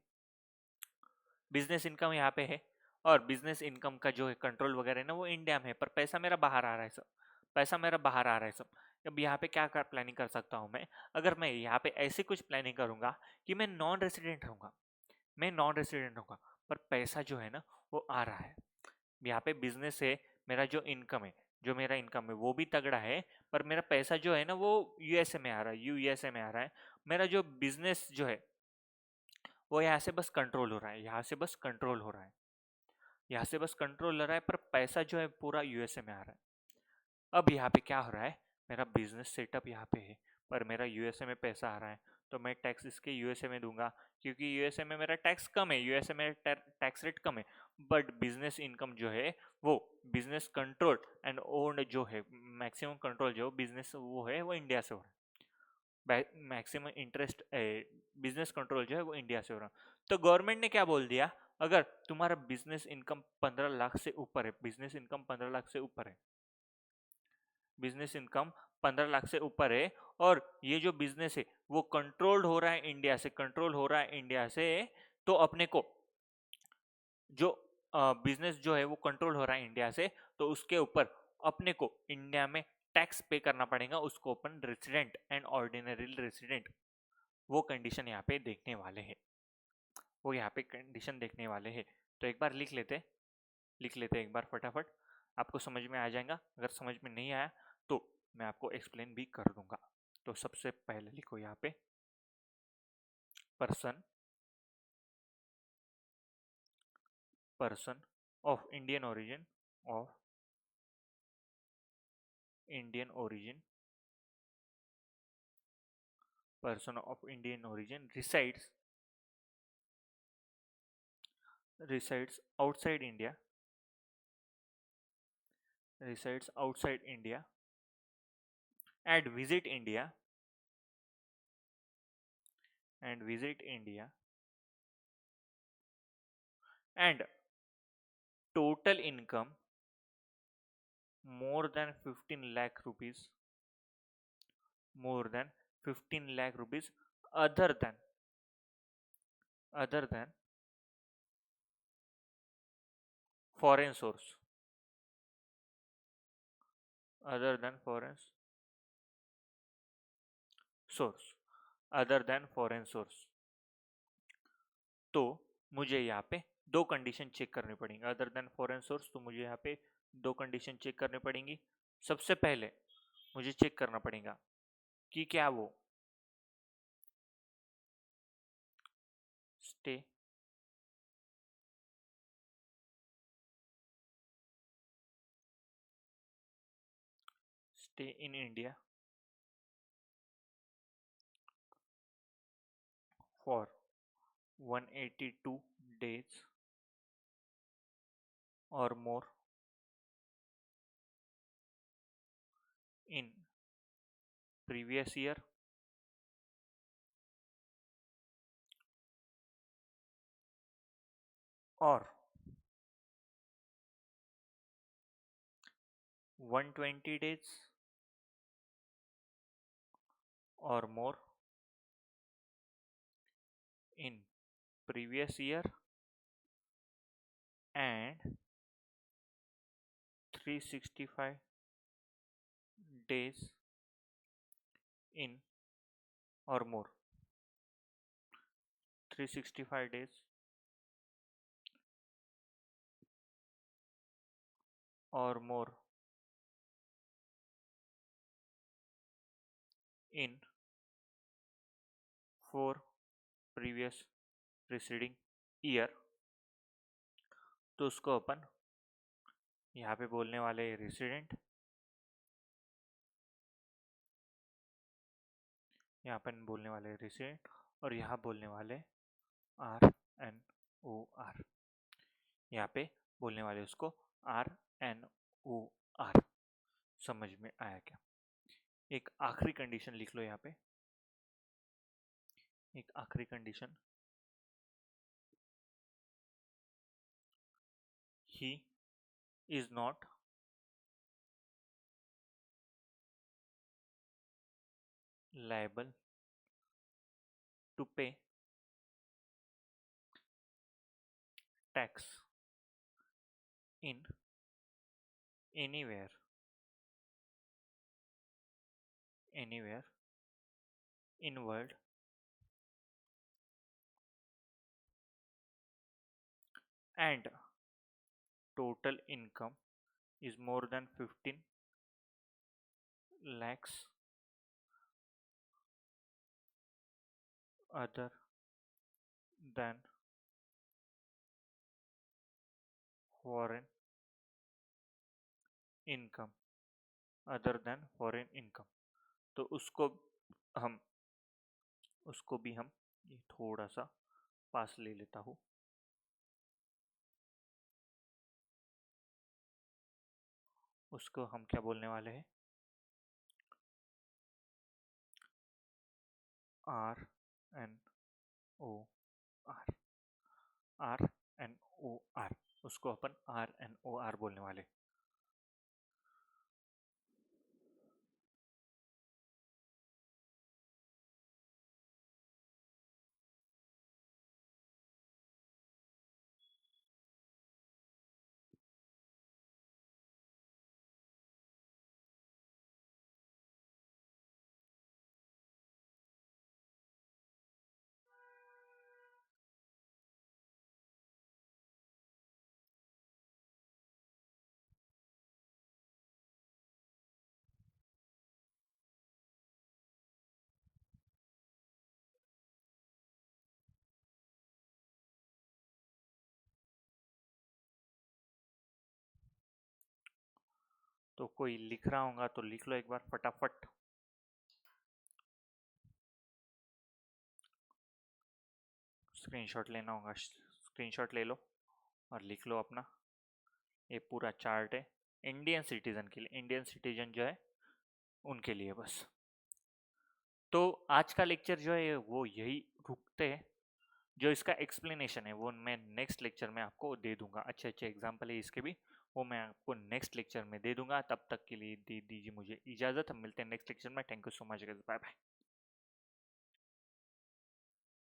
बिजनेस इनकम यहाँ पे है, और बिजनेस इनकम का जो है कंट्रोल वगैरह है ना वो इंडिया में है, पर पैसा मेरा बाहर आ रहा है सब, पैसा मेरा बाहर आ रहा है सब। अब यहाँ पे क्या कर प्लानिंग कर सकता हूँ मैं, अगर मैं यहाँ पे ऐसी कुछ प्लानिंग करूंगा कि मैं नॉन रेसिडेंट रहूंगा, मैं नॉन रेसिडेंट रहूंगा, पर पैसा जो है ना वो आ रहा है, यहाँ पे बिजनेस है, मेरा जो इनकम है, जो मेरा इनकम है वो भी तगड़ा है, पर मेरा पैसा जो है ना वो यूएसए में आ रहा है, यूएसए में आ रहा है। मेरा जो बिजनेस जो है वो यहाँ से बस कंट्रोल हो रहा है, यहाँ से बस कंट्रोल हो रहा है, यहाँ से बस कंट्रोल हो रहा है, पर पैसा जो है पूरा यूएसए में आ रहा है। अब यहाँ पे क्या हो रहा है, मेरा बिजनेस सेटअप यहाँ पे है, पर मेरा यूएसए में पैसा आ रहा है, तो मैं टैक्स इसके यूएसए में दूंगा, क्योंकि यूएसए में मेरा टैक्स कम है, यूएसए में टैक्स रेट कम है। बट बिजनेस इनकम जो है वो बिजनेस कंट्रोल एंड ओन्ड जो है, मैक्सिमम कंट्रोल जो बिजनेस वो है वो इंडिया से हो रहा है, मैक्सिमम इंटरेस्ट बिजनेस कंट्रोल जो है वो इंडिया से हो रहा है। तो गवर्नमेंट ने क्या बोल दिया, अगर तुम्हारा बिजनेस इनकम 15 लाख से ऊपर है, बिजनेस इनकम 15 लाख से ऊपर है, बिजनेस इनकम 15 लाख से ऊपर है, और ये जो बिजनेस है वो कंट्रोल्ड हो रहा है इंडिया से, कंट्रोल हो रहा है इंडिया से, तो अपने को जो बिजनेस जो है वो कंट्रोल हो रहा है इंडिया से, तो उसके ऊपर अपने को इंडिया में टैक्स पे करना पड़ेगा, उसको अपन रेसिडेंट एंड ऑर्डिनरी रेसिडेंट वो कंडीशन यहाँ पे देखने वाले हैं, वो यहाँ पे कंडीशन देखने वाले हैं। तो एक बार लिख लेते, लिख लेते एक बार फटाफट, आपको समझ में आ जाएगा, अगर समझ में नहीं आया तो मैं आपको एक्सप्लेन भी कर दूंगा। तो सबसे पहले लिखो यहाँ पे, person, person of Indian origin, of Indian origin, person of Indian origin resides, resides outside India, resides outside India and visit India and visit India and total income more than 15 lakh rupees, more than 15 lakh rupees other than other than foreign source, other than foreign source, other than foreign source. तो मुझे यहाँ पे दो कंडीशन चेक करनी पड़ेंगी अदर देन फॉरेन सोर्स। तो मुझे यहाँ पे दो कंडीशन चेक करनी पड़ेंगी। सबसे पहले मुझे चेक करना पड़ेगा कि क्या वो stay stay in India for 182 days or more in previous year or 120 days or more in previous year and 365 days in or more 365 days or more in 4 previous preceding year। तो उसको अपन यहाँ पे बोलने वाले रेसिडेंट, यहाँ अपन बोलने वाले रेसिडेंट और यहाँ बोलने वाले RNOR। यहाँ पे बोलने वाले उसको RNOR। समझ में आया क्या? एक आखिरी कंडीशन लिख लो यहाँ पे, एक आखिरी condition, he is not liable to pay tax in anywhere in world and total income is more than 15 lakhs other than foreign income, other than foreign income। तो उसको भी हम ये थोड़ा सा पास ले लेता हूँ। उसको हम क्या बोलने वाले हैं? RNOR, RNOR, उसको अपन RNOR बोलने वाले। तो कोई लिख रहा होगा तो लिख लो एक बार फटाफट। स्क्रीनशॉट लेना होगा, स्क्रीनशॉट ले लो और लिख लो अपना। ये पूरा चार्ट है। इंडियन सिटीजन के लिए, इंडियन सिटीजन जो है उनके लिए बस। तो आज का लेक्चर जो है वो यही रुकते हैं। जो इसका एक्सप्लेनेशन है वो मैं नेक्स्ट लेक्चर में आपको दे दूंगा, अच्छे अच्छे एग्जाम्पल है इसके भी, वो मैं आपको नेक्स्ट लेक्चर में दे दूंगा। तब तक के लिए दे दीजिए मुझे इजाज़त, हम मिलते हैं नेक्स्ट लेक्चर में। Thank you so much guys, bye bye.